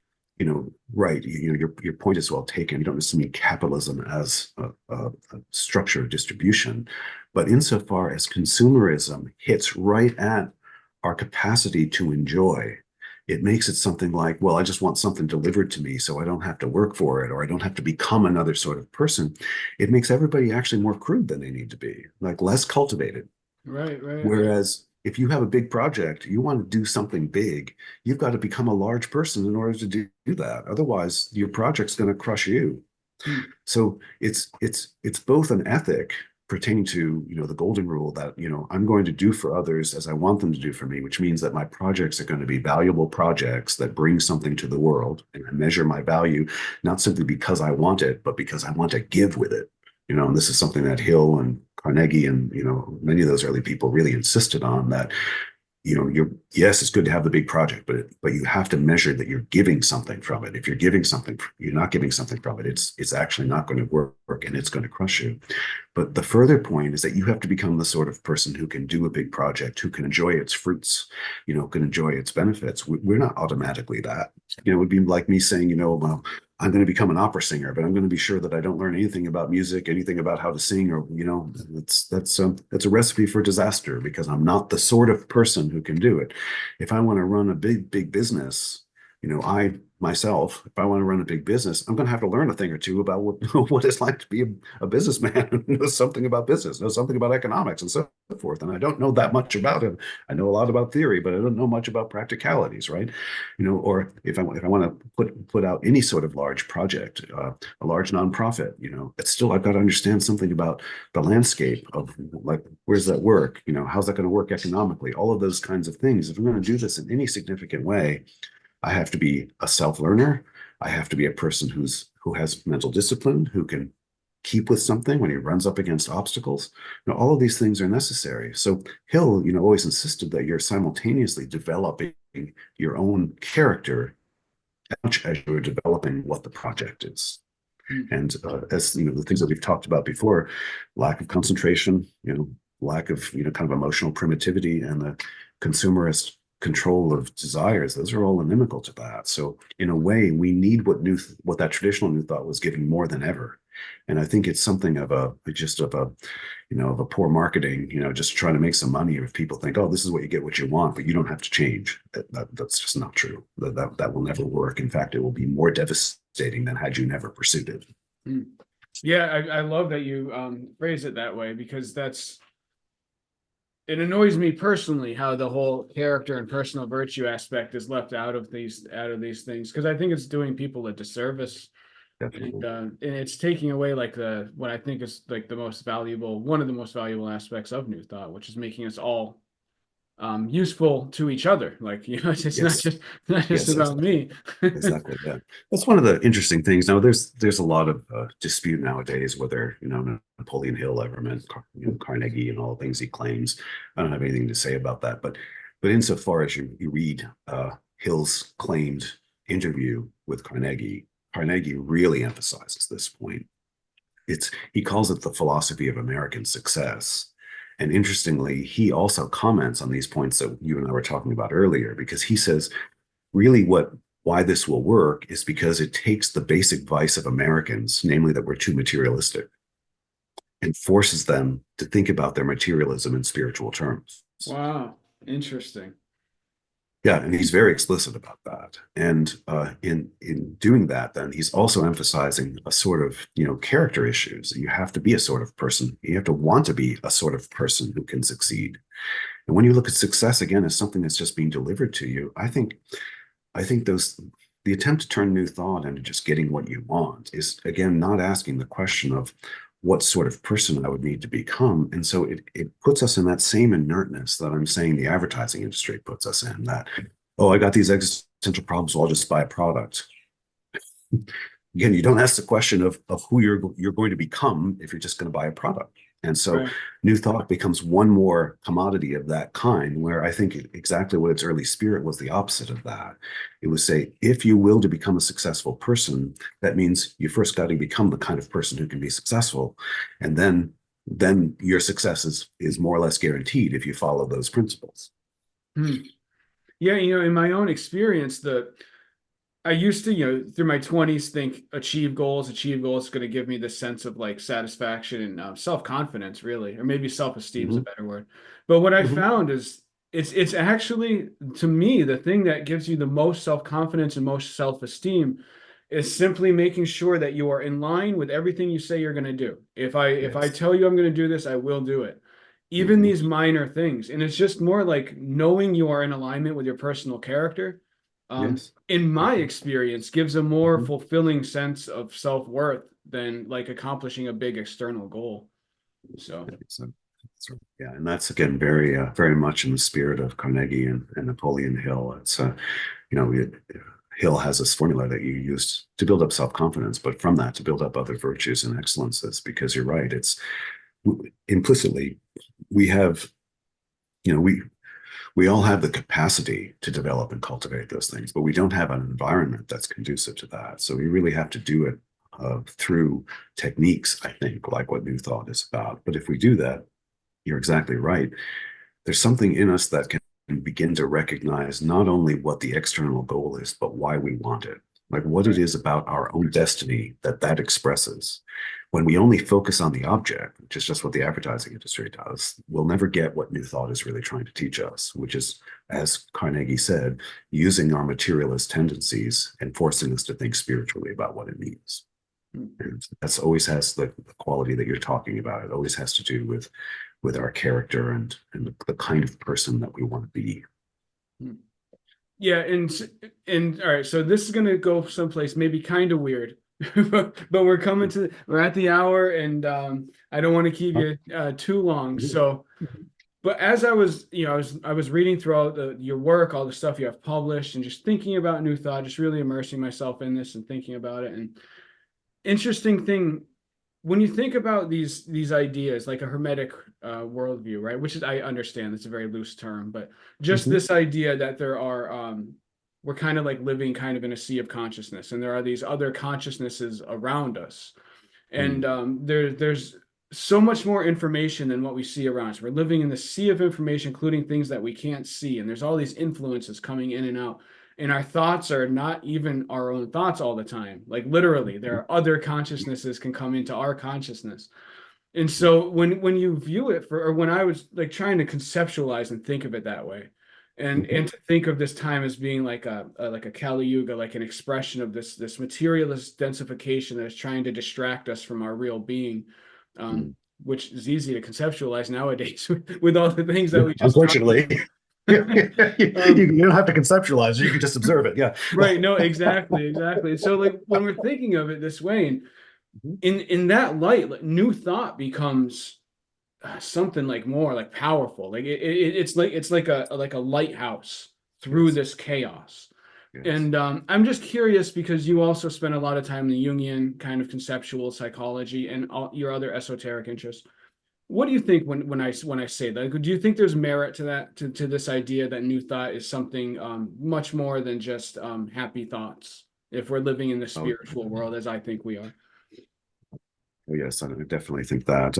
right, your point is well taken. You don't necessarily mean capitalism as a structure of distribution, but insofar as consumerism hits right at our capacity to enjoy, it makes it something like, well, I just want something delivered to me so I don't have to work for it, or I don't have to become another sort of person. It makes everybody actually more crude than they need to be, like less cultivated. Right, right. Whereas if you have a big project, you want to do something big, you've got to become a large person in order to do that. Otherwise, your project's going to crush you. So it's both an ethic pertaining to, the golden rule that, I'm going to do for others as I want them to do for me, which means that my projects are going to be valuable projects that bring something to the world. And I measure my value, not simply because I want it, but because I want to give with it. And this is something that Hill and Carnegie and, many of those early people really insisted on, that yes, it's good to have the big project, but you have to measure that you're giving something from it. If you're giving something, you're not giving something from it, it's actually not going to work, and it's going to crush you. But the further point is that you have to become the sort of person who can do a big project, who can enjoy its fruits, can enjoy its benefits. We're not automatically that. It would be like me saying, well, I'm going to become an opera singer, but I'm going to be sure that I don't learn anything about music, anything about how to sing, or that's a recipe for disaster, because I'm not the sort of person who can do it. If I want to run a big business, I myself, if I want to run a big business, I'm going to have to learn a thing or two about what it's like to be a businessman who knows something about business, knows something about economics, and so forth. And I don't know that much about it. I know a lot about theory, but I don't know much about practicalities, right? Or if I want to put out any sort of large project, a large nonprofit, it's still, I've got to understand something about the landscape of, like, where's that work? How's that going to work economically? All of those kinds of things. If I'm going to do this in any significant way, I have to be a self-learner. I have to be a person who has mental discipline, who can keep with something when he runs up against obstacles. All of these things are necessary. So Hill, always insisted that you're simultaneously developing your own character as much as you're developing what the project is. And as the things that we've talked about before, lack of concentration, lack of kind of emotional primitivity, and the consumerist control of desires, those are all inimical to that. So in a way, we need what that traditional New Thought was giving more than ever. And I think it's something of a poor marketing, just trying to make some money. If people think, oh, this is what you get, what you want, but you don't have to change. That's just not true. That will never work. In fact, it will be more devastating than had you never pursued it. Yeah, I love that you phrase it that way, because it annoys me personally how the whole character and personal virtue aspect is left out of these things, because I think it's doing people a disservice. And it's taking away what I think is like one of the most valuable aspects of New Thought, which is making us all useful to each other. It's Yes. not just about me. Exactly. Yeah, that's one of the interesting things. Now, there's a lot of dispute nowadays whether Napoleon Hill ever meant Carnegie and all the things he claims. I don't have anything to say about that, but insofar as you read Hill's claimed interview with Carnegie really emphasizes this point. He calls it the philosophy of American success. And interestingly, he also comments on these points that you and I were talking about earlier, because he says, really why this will work is because it takes the basic vice of Americans, namely that we're too materialistic, and forces them to think about their materialism in spiritual terms. Wow, interesting. Yeah, and he's very explicit about that. And in doing that, then he's also emphasizing a sort of character issues. You have to be a sort of person. You have to want to be a sort of person who can succeed. And when you look at success again as something that's just being delivered to you, I think I think the attempt to turn new thought into just getting what you want is, again, not asking the question of what sort of person I would need to become. And so it puts us in that same inertness that I'm saying the advertising industry puts us in, that, oh, I got these existential problems, so I'll just buy a product. Again, you don't ask the question of who you're going to become if you're just going to buy a product. And so Right. new thought becomes one more commodity of that kind, where I think exactly what its early spirit was the opposite of that. It would say, if you will to become a successful person, that means you first got to become the kind of person who can be successful. And then your success is more or less guaranteed if you follow those principles. Hmm. Yeah, in my own experience, I used to, through my 20s, think achieve goals is going to give me this sense of like satisfaction and self-confidence, really, or maybe self-esteem is a Mhm, better word. But what I mhm. found is it's actually, to me, the thing that gives you the most self-confidence and most self-esteem is simply making sure that you are in line with everything you say you're going to do. If I Yes. tell you I'm going to do this, I will do it. Even Mhm. these minor things. And it's just more like knowing you are in alignment with your personal character. Yes. In my Mhm, experience, gives a more mhm. fulfilling sense of self-worth than like accomplishing a big external goal. So, So, yeah, and that's again very much in the spirit of Carnegie and Napoleon Hill. It's you know, Hill has this formula that you use to build up self-confidence, but from that to build up other virtues and excellences. Because you're right, it's implicitly we have, you know, we all have the capacity to develop and cultivate those things, but we don't have an environment that's conducive to that. So we really have to do it through techniques, I think, like what New Thought is about. But if we do that, you're exactly right. There's something in us that can begin to recognize not only what the external goal is, but why we want it. Like what it right. is about our own destiny that expresses. When we only focus on the object, which is just what the advertising industry does, we'll never get what New Thought is really trying to teach us, which is, as Carnegie said, using our materialist tendencies and forcing us to think spiritually about what it means. And that's always has the quality that you're talking about. It always has to do with our character and the kind of person that we want to be. Yeah, and all right, so this is gonna go someplace maybe kind of weird, but we're at the hour, and I don't want to keep you too long. So, but as I was, I was reading throughout your work, all the stuff you have published, and just thinking about New Thought, just really immersing myself in this and thinking about it. And interesting thing, when you think about these ideas, like a hermetic worldview, right? Which is, I understand it's a very loose term, but just Mhm, this idea that there are we're kind of like living kind of in a sea of consciousness, and there are these other consciousnesses around us, and mhm, there's so much more information than what we see around us. We're living in the sea of information, including things that we can't see, and there's all these influences coming in and out. And our thoughts are not even our own thoughts all the time. Like literally, there are other consciousnesses can come into our consciousness. And so when you view it for, or when I was like trying to conceptualize and think of it that way, and mhm, to think of this time as being like a Kali Yuga, like an expression of this materialist densification that is trying to distract us from our real being, um, mhm. which is easy to conceptualize nowadays with all the things that Yeah, we just talked unfortunately, you, about. you don't have to conceptualize it, you can just observe it. Yeah. Right, no, exactly, exactly. So like when we're thinking of it this way, and Mhm, in that light, like, new thought becomes something like more like powerful. Like it's like a lighthouse through yes. this chaos. Yes. And I'm just curious because you also spend a lot of time in the Jungian kind of conceptual psychology and all your other esoteric interests. What do you think when I say that? Do you think there's merit to that, to this idea that new thought is something much more than just happy thoughts? If we're living in the Oh, spiritual world, as I think we are. oh, yes, I definitely think that.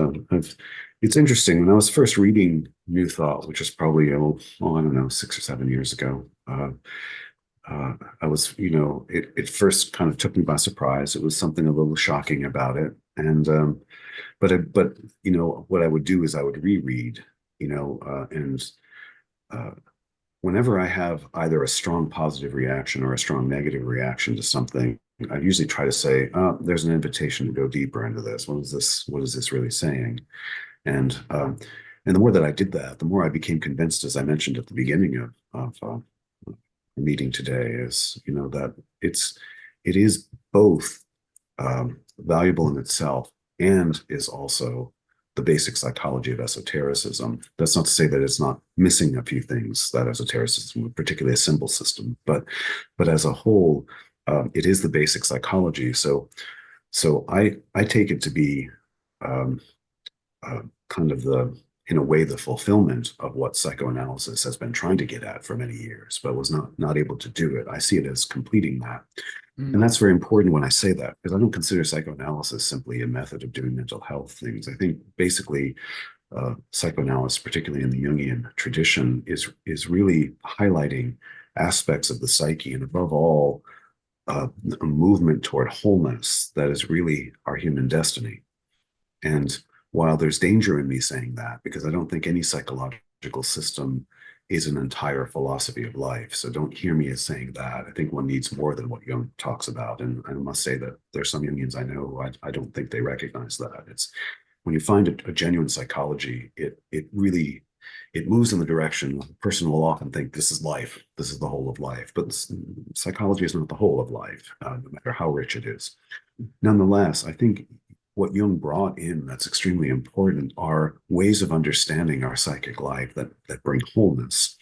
It's interesting. When I was first reading New Thought, which was probably, I don't know, 6 or 7 years ago, I was, it first kind of took me by surprise. It was something a little shocking about it. But what I would do is I would reread, and uh, whenever I have either a strong positive reaction or a strong negative reaction to something, I usually try to say, there's an invitation to go deeper into this. What is this really saying? And and the more that I did that, the more I became convinced, as I mentioned at the beginning of meeting today is, that it is both valuable in itself and is also the basic psychology of esotericism. That's not to say that it's not missing a few things that esotericism, particularly a symbol system, but as a whole, it is the basic psychology. So I take it to be um, kind of in a way, the fulfillment of what psychoanalysis has been trying to get at for many years, but was not able to do it. I see it as completing that. And Mm. that's very important when I say that, because I don't consider psychoanalysis simply a method of doing mental health things. I think basically psychoanalysis, particularly in the Jungian tradition, is really highlighting aspects of the psyche, and above all, a movement toward wholeness that is really our human destiny. And while there's danger in me saying that, because I don't think any psychological system is an entire philosophy of life. So don't hear me as saying that. I think one needs more than what Jung talks about. And I must say that there's some Jungians I know who I don't think they recognize that. It's when you find a genuine psychology, it really it moves in the direction a person will often think this is life, this is the whole of life. But psychology is not the whole of life, no matter how rich it is. Nonetheless, I think what Jung brought in that's extremely important are ways of understanding our psychic life that bring wholeness.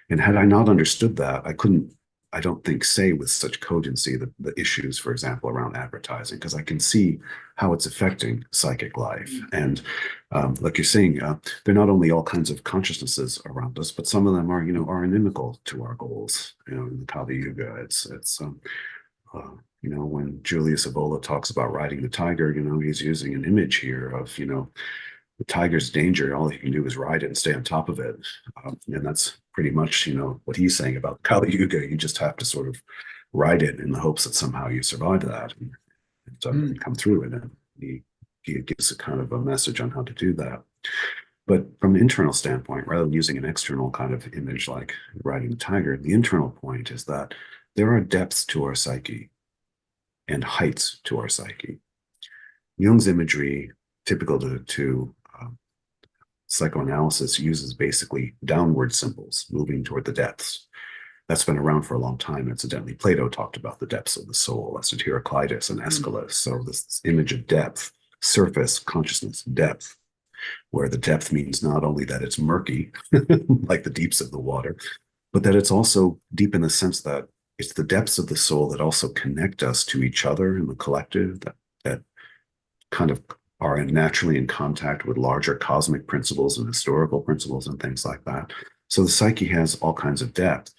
And had I not understood that, I couldn't, I don't think, say with such cogency the issues, for example, around advertising, because I can see how it's affecting psychic life. And like you're saying, they're not only all kinds of consciousnesses around us, but some of them are, are inimical to our goals. In the Kali Yuga, uh, when Julius Evola talks about riding the tiger, he's using an image here of, the tiger's danger. All he can do is ride it and stay on top of it. And that's pretty much, what he's saying about Kali Yuga. You just have to sort of ride it in the hopes that somehow you survive that and come through it. And he gives a kind of a message on how to do that. But from an internal standpoint, rather than using an external kind of image like riding the tiger, the internal point is that there are depths to our psyche and heights to our psyche. Jung's imagery, typical to psychoanalysis, uses basically downward symbols, moving toward the depths. That's been around for a long time. Incidentally, Plato talked about the depths of the soul. That's Heraclitus and Aeschylus. So this image of depth, surface, consciousness, depth, where the depth means not only that it's murky, like the deeps of the water, but that it's also deep in the sense that it's the depths of the soul that also connect us to each other in the collective, that kind of are naturally in contact with larger cosmic principles and historical principles and things like that. So the psyche has all kinds of depth.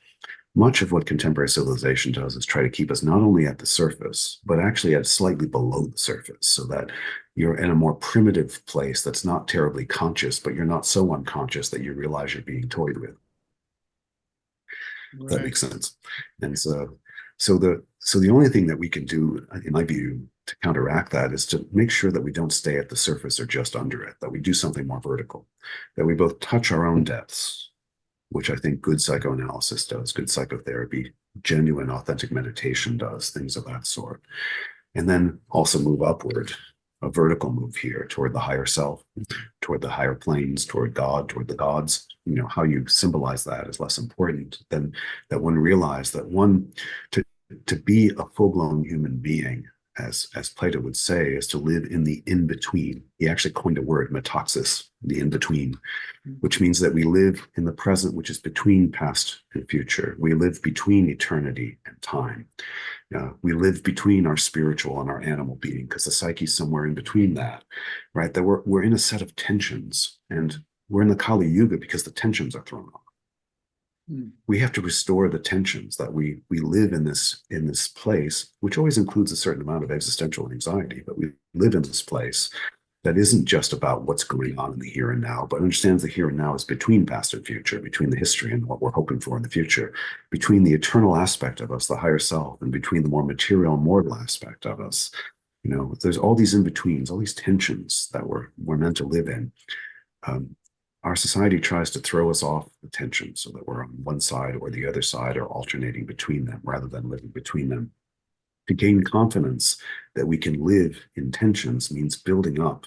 Much of what contemporary civilization does is try to keep us not only at the surface, but actually at slightly below the surface, so that you're in a more primitive place that's not terribly conscious, but you're not so unconscious that you realize you're being toyed with. If that Right. makes sense. And so the only thing that we can do, in my view, to counteract that is to make sure that we don't stay at the surface or just under it, that we do something more vertical, that we both touch our own depths, which I think good psychoanalysis does, good psychotherapy, genuine, authentic meditation does, things of that sort. And then also move upward, a vertical move here toward the higher self, toward the higher planes, toward God, toward the gods. How you symbolize that is less important than that one realize that to be a full-blown human being, as Plato would say, is to live in the in-between. He actually coined a word, metaxis, the in-between, which means that we live in the present, which is between past and future. We live between eternity and time. We live between our spiritual and our animal being, because the psyche's somewhere in between that, right? That we're in a set of tensions, and we're in the Kali Yuga because the tensions are thrown off. We have to restore the tensions that we live in this place, which always includes a certain amount of existential anxiety, but we live in this place that isn't just about what's going on in the here and now, but understands the here and now is between past and future, between the history and what we're hoping for in the future, between the eternal aspect of us, the higher self, and between the more material, mortal aspect of us. There's all these in-betweens, all these tensions that we're meant to live in. Our society tries to throw us off the tension so that we're on one side or the other side, or alternating between them rather than living between them. To gain confidence that we can live in tensions means building up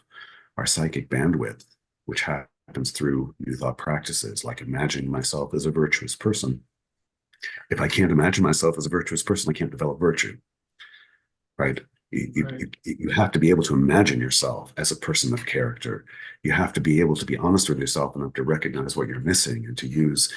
our psychic bandwidth, which happens through new thought practices like imagining myself as a virtuous person, If I can't imagine myself as a virtuous person, I can't develop virtue, right? Right. You have to be able to imagine yourself as a person of character. You have to be able to be honest with yourself enough to recognize what you're missing and to use,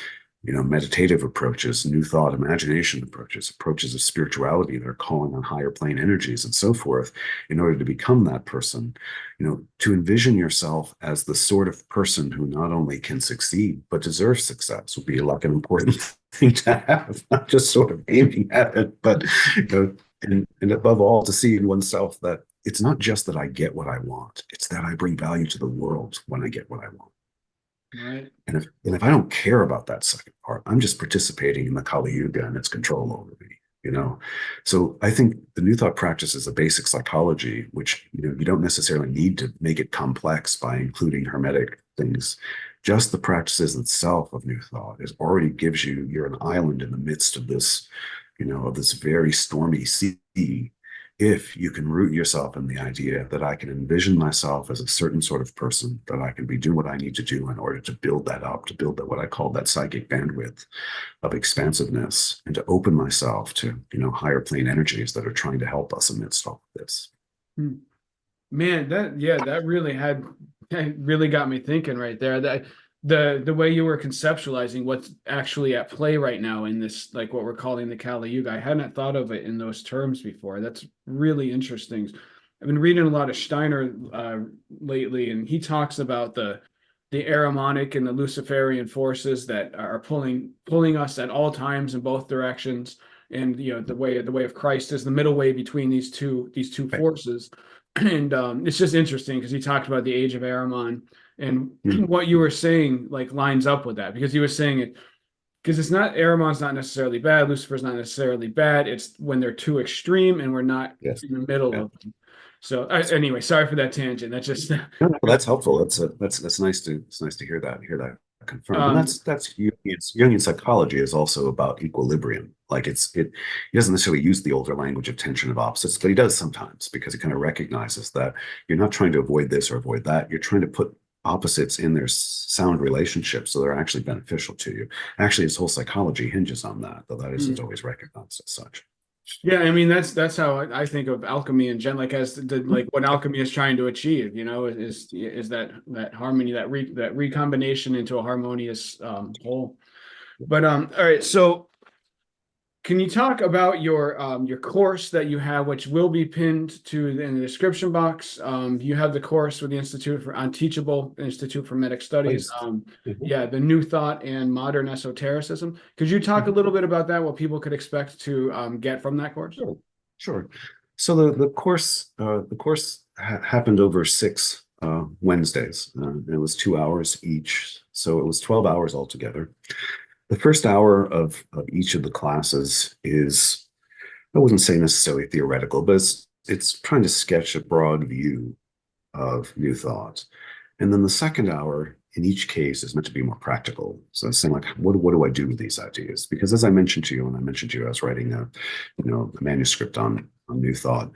meditative approaches, new thought, imagination approaches, approaches of spirituality that are calling on higher plane energies and so forth in order to become that person. To envision yourself as the sort of person who not only can succeed, but deserves success would be like an important thing to have, not just sort of aiming at it, but, and above all, to see in oneself that it's not just that I get what I want, it's that I bring value to the world when I get what I want. Right. And if I don't care about that second part, I'm just participating in the Kali Yuga and its control over me. So I think the new thought practice is a basic psychology, which you don't necessarily need to make it complex by including hermetic things. Just the practices itself of new thought is already gives you're an island in the midst of this, of this very stormy sea, if you can root yourself in the idea that I can envision myself as a certain sort of person, that I can be doing what I need to do in order to build that up, to build that what I call that psychic bandwidth of expansiveness, and to open myself to higher plane energies that are trying to help us amidst all of this. Man, that really got me thinking right there. That the way you were conceptualizing what's actually at play right now in this, like what we're calling the Kali Yuga. I hadn't thought of it in those terms before. That's really interesting. I've been reading a lot of Steiner lately, and he talks about the Ahrimanic and the Luciferian forces that are pulling us at all times in both directions. And the way of Christ is the middle way between these two forces. And it's just interesting because he talked about the age of Ahriman, and what you were saying like lines up with that, because he was saying it because it's not, Ahriman's not necessarily bad, Lucifer's not necessarily bad. It's when they're too extreme and we're not Yes. in the middle Yeah. of them. So anyway, sorry for that tangent. That's just No, that's helpful. That's nice to hear that confirmed. And um, that's Jungian psychology is also about equilibrium. Like he doesn't necessarily use the older language of tension of opposites, but he does sometimes, because he kind of recognizes that you're not trying to avoid this or avoid that. You're trying to put opposites in their sound relationships so they're actually beneficial to you. Actually, his whole psychology hinges on that, though that isn't always recognized as such. yeah, I mean that's how I think of alchemy and like as like what alchemy is trying to achieve, is that harmony, that recombination into a harmonious whole. But all right, so can you talk about your course that you have, which will be pinned in the description box? You have the course with the Institute for Unteachable Institute for Medic Studies. Please. Mhm. Yeah, the New Thought and Modern Esotericism. Could you talk a little bit about that? What people could expect to get from that course? Sure. Sure. So the course happened over 6 Wednesdays. It was 2 hours each, so it was 12 hours altogether. The first hour of each of the classes is, I wouldn't say necessarily theoretical, but it's trying to sketch a broad view of new thought. And then the second hour in each case is meant to be more practical. So it's saying like, what do I do with these ideas? Because as I mentioned to you, and I mentioned to you, I was writing a manuscript on new thought.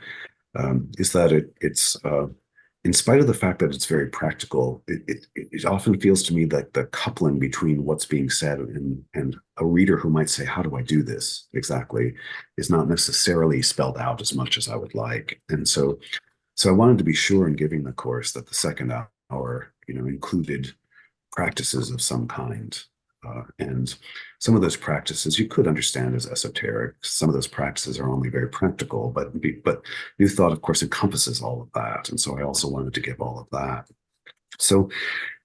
Is that it's in spite of the fact that it's very practical, it often feels to me that the coupling between what's being said and a reader who might say, how do I do this exactly, is not necessarily spelled out as much as I would like. And so I wanted to be sure in giving the course that the second hour, included practices of some kind. And some of those practices you could understand as esoteric. Some of those practices are only very practical, but new thought, of course, encompasses all of that. And so I also wanted to give all of that. So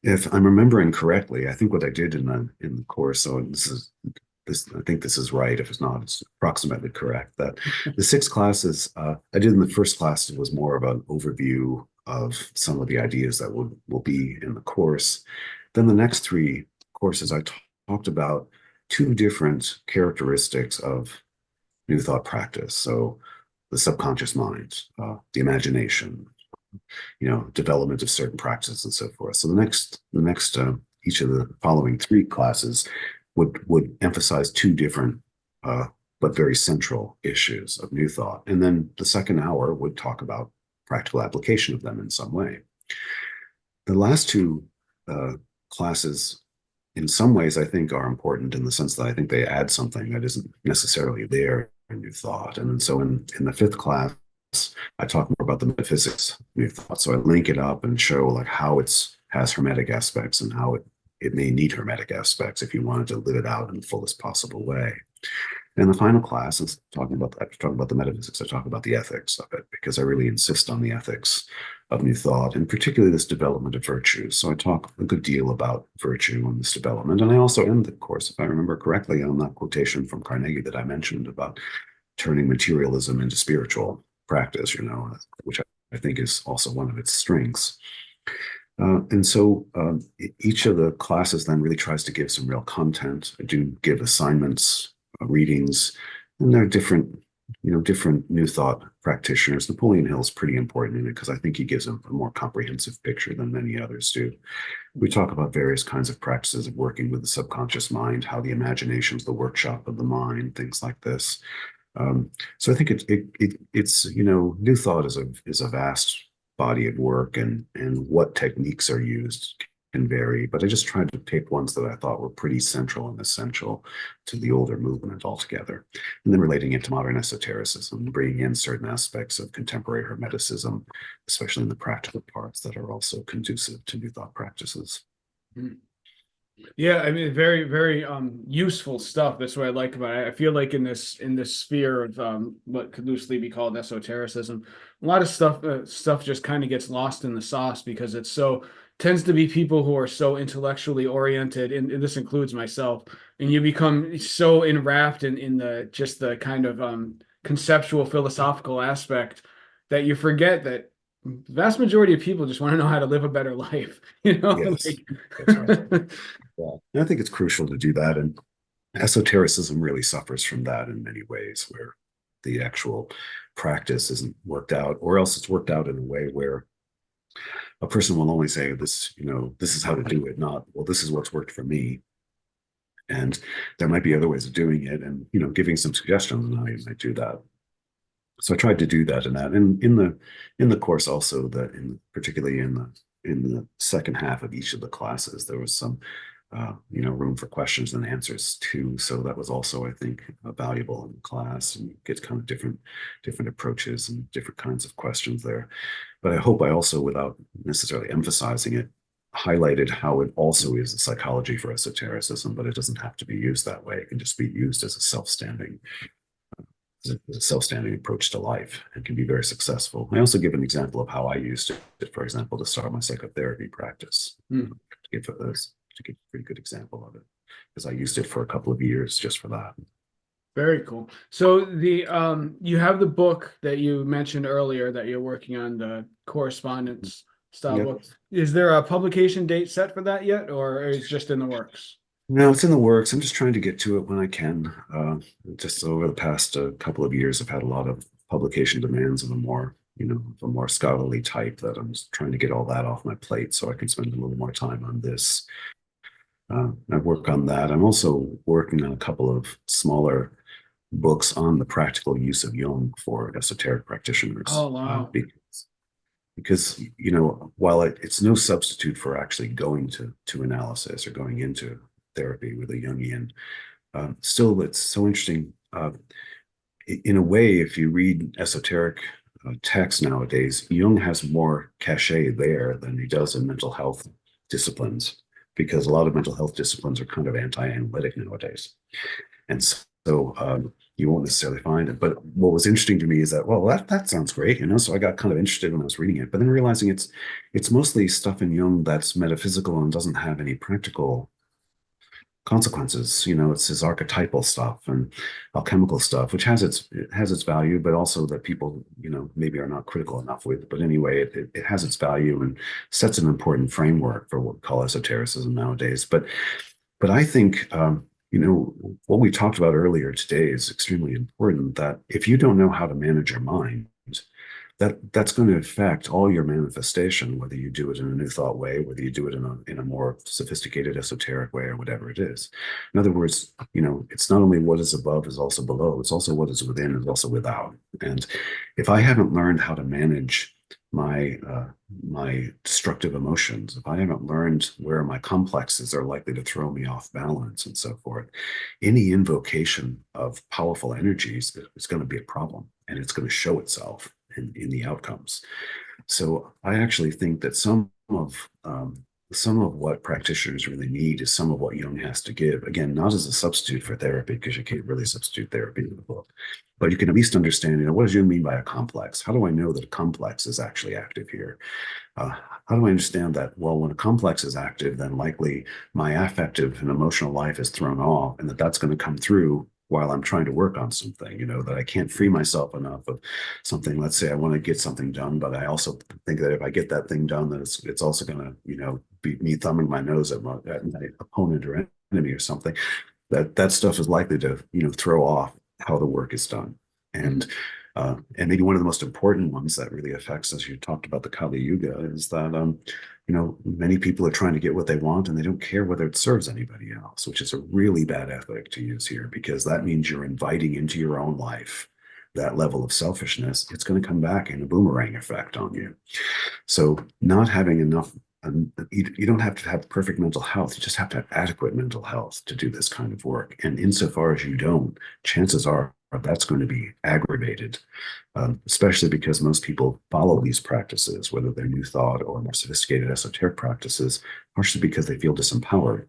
if I'm remembering correctly, I think what I did in the course, so I think this is right. If it's not, it's approximately correct. That the 6 classes I did in the first class, it was more of an overview of some of the ideas that will be in the course. Then the next 3 courses, I talked about 2 different characteristics of new thought practice. So the subconscious mind, the imagination, development of certain practices and so forth. So the next each of the following 3 classes would emphasize 2 different but very central issues of new thought. And then the second hour would talk about practical application of them in some way. The last 2 classes in some ways I think are important in the sense that I think they add something that isn't necessarily there in New Thought. And so in the fifth class, I talk more about the metaphysics of New Thought. So I link it up and show like how it's has hermetic aspects and how it may need hermetic aspects if you wanted to live it out in the fullest possible way. And the final class is talking about the metaphysics. I talk about the ethics of it because I really insist on the ethics of New Thought, and particularly this development of virtue. So I talk a good deal about virtue and this development. And I also end the course, if I remember correctly, on that quotation from Carnegie that I mentioned about turning materialism into spiritual practice, which I think is also one of its strengths. And so each of the classes then really tries to give some real content. I do give assignments, readings, and there are different New Thought practitioners. Napoleon Hill is pretty important in it because I think he gives a more comprehensive picture than many others do. We talk about various kinds of practices of working with the subconscious mind, how the imagination is the workshop of the mind, things like this. So I think it's New Thought is a vast body of work, and what techniques are used can vary. But I just tried to pick ones that I thought were pretty central and essential to the older movement altogether, and then relating it to modern esotericism, bringing in certain aspects of contemporary Hermeticism, especially in the practical parts that are also conducive to New Thought practices. Mm. Yeah, I mean, very, very useful stuff. That's what I like about it. I feel like in this sphere of what could loosely be called esotericism, a lot of stuff just kind of gets lost in the sauce because it's so tends to be people who are so intellectually oriented, and this includes myself, and you become so enwrapped in the just the kind of conceptual philosophical aspect that you forget that the vast majority of people just want to know how to live a better life, Yes, that's right. Yeah. And I think it's crucial to do that. And esotericism really suffers from that in many ways, where the actual practice isn't worked out, or else it's worked out in a way where a person will only say this is how to do it, not, well, this is what's worked for me. And there might be other ways of doing it, and giving some suggestions on how you might do that. So I tried to do that and in the course also, that particularly in the second half of each of the classes, there was some room for questions and answers too. So that was also, I think, valuable in the class, and get kind of different approaches and different kinds of questions there. But I hope I also, without necessarily emphasizing it, highlighted how it also is a psychology for esotericism, but it doesn't have to be used that way. It can just be used as a self-standing approach to life, and can be very successful. I also give an example of how I used it, for example, to start my psychotherapy practice. To give a pretty good example of it, because I used it for a couple of years just for that. Very cool. So you have the book that you mentioned earlier that you're working on, the correspondence style book. Is there a publication date set for that yet, or is it just in the works? No, it's in the works. I'm just trying to get to it when I can. Just over the past couple of years, I've had a lot of publication demands of a more scholarly type, that I'm just trying to get all that off my plate so I can spend a little more time on this. I work on that. I'm also working on a couple of smaller books on the practical use of Jung for esoteric practitioners. Oh, wow. Because while it's no substitute for actually going to analysis or going into therapy with a Jungian, still it's so interesting. In a way, if you read esoteric texts nowadays, Jung has more cachet there than he does in mental health disciplines, because a lot of mental health disciplines are kind of anti-analytic nowadays. And so you won't necessarily find it. But what was interesting to me is that, well, that sounds great, so I got kind of interested when I was reading it, but then realizing it's mostly stuff in Jung that's metaphysical and doesn't have any practical consequences. It's his archetypal stuff and alchemical stuff, which has its value, but also that people maybe are not critical enough with. But anyway, it has its value and sets an important framework for what we call esotericism nowadays. But I think what we talked about earlier today is extremely important, that if you don't know how to manage your mind, that's going to affect all your manifestation, whether you do it in a New Thought way, whether you do it in a more sophisticated esoteric way, or whatever it is. In other words, it's not only what is above is also below, it's also what is within is also without. And if I haven't learned how to manage my destructive emotions, if I haven't learned where my complexes are likely to throw me off balance and so forth, any invocation of powerful energies is going to be a problem, and it's going to show itself in the outcomes. So I actually think that some of what practitioners really need is some of what Jung has to give. Again, not as a substitute for therapy, because you can't really substitute therapy in the book, but you can at least understand, what does Jung mean by a complex? How do I know that a complex is actually active here? Uh, how do I understand that? Well, when a complex is active, then likely my affective and emotional life is thrown off, and that's going to come through while I'm trying to work on something, that I can't free myself enough of something. Let's say I want to get something done, but I also think that if I get that thing done, that it's also going to, be me thumbing my nose at my opponent or enemy or something. That stuff is likely to, throw off how the work is done. And maybe one of the most important ones that really affects, as you talked about the Kali Yuga, is that many people are trying to get what they want, and they don't care whether it serves anybody else, which is a really bad ethic to use here, because that means you're inviting into your own life that level of selfishness. It's going to come back in a boomerang effect on you. So not having enough, you don't have to have perfect mental health. You just have to have adequate mental health to do this kind of work. And insofar as you don't, chances are that's going to be aggravated, especially because most people follow these practices, whether they're New Thought or more sophisticated esoteric practices, partially because they feel disempowered.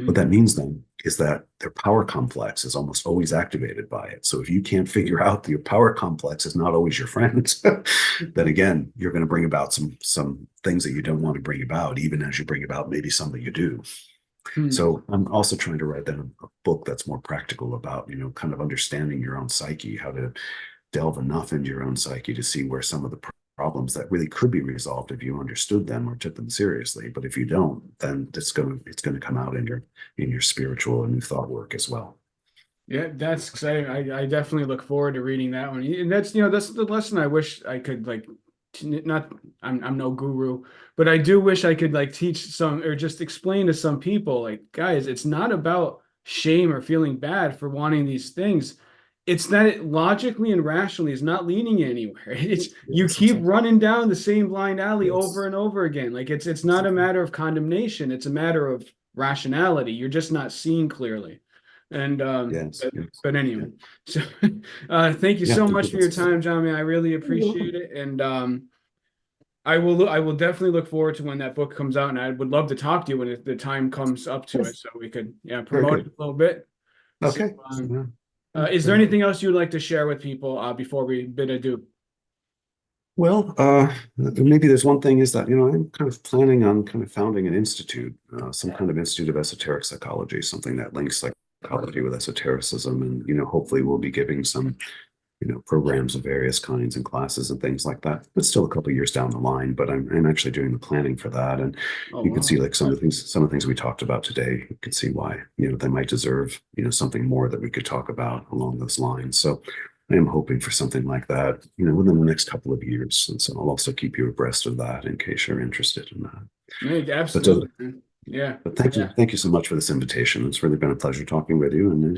What that means then is that their power complex is almost always activated by it. So if you can't figure out that your power complex is not always your friend, then again, you're going to bring about some things that you don't want to bring about, even as you bring about maybe some that you do. So I'm also trying to write then a book that's more practical about, kind of understanding your own psyche, how to delve enough into your own psyche to see where some of the problems that really could be resolved if you understood them or took them seriously. But if you don't, then it's going to come out in your spiritual and New Thought work as well. Yeah, that's exciting. I definitely look forward to reading that one. And that's the lesson I wish I could not, I'm no guru, but I do wish I could teach some, or just explain to some people, guys, it's not about shame or feeling bad for wanting these things. It's that it logically and rationally is not leading you anywhere. It's you Yes, keep exactly. running down the same blind alley over Yes, and over again. It's not a exactly. matter of condemnation. It's a matter of rationality. You're just not seeing clearly. And Yes, yes. but Yeah, anyway, so thank you yeah. so Thank much you. for your That's time, John. Man, I really You're welcome. appreciate it. And I will definitely look forward to when that book comes out, and I would love to talk to you when the time comes up to it, Yes, so we could very promote it good. a little bit. So Okay. Yeah, yeah, is there very good. anything else you'd like to share with people before we bid adieu? Well, maybe there's one thing is that, I'm kind of planning on kind of founding an institute, some kind of institute of esoteric psychology, something that links psychology with esotericism. And, hopefully we'll be giving some, programs of various kinds and classes and things like that. But still a couple of years down the line, but I'm actually doing the planning for that. And Oh you can see wow. like some of the things we talked about today, you can see why, they might deserve, something more that we could talk about along those lines. So I am hoping for something like that, within the next couple of years. And so I'll also keep you abreast of that in case you're interested in that. Right, But, uh, absolutely, man. Yeah. but thank you so much for this invitation. It's really been a pleasure talking with you. And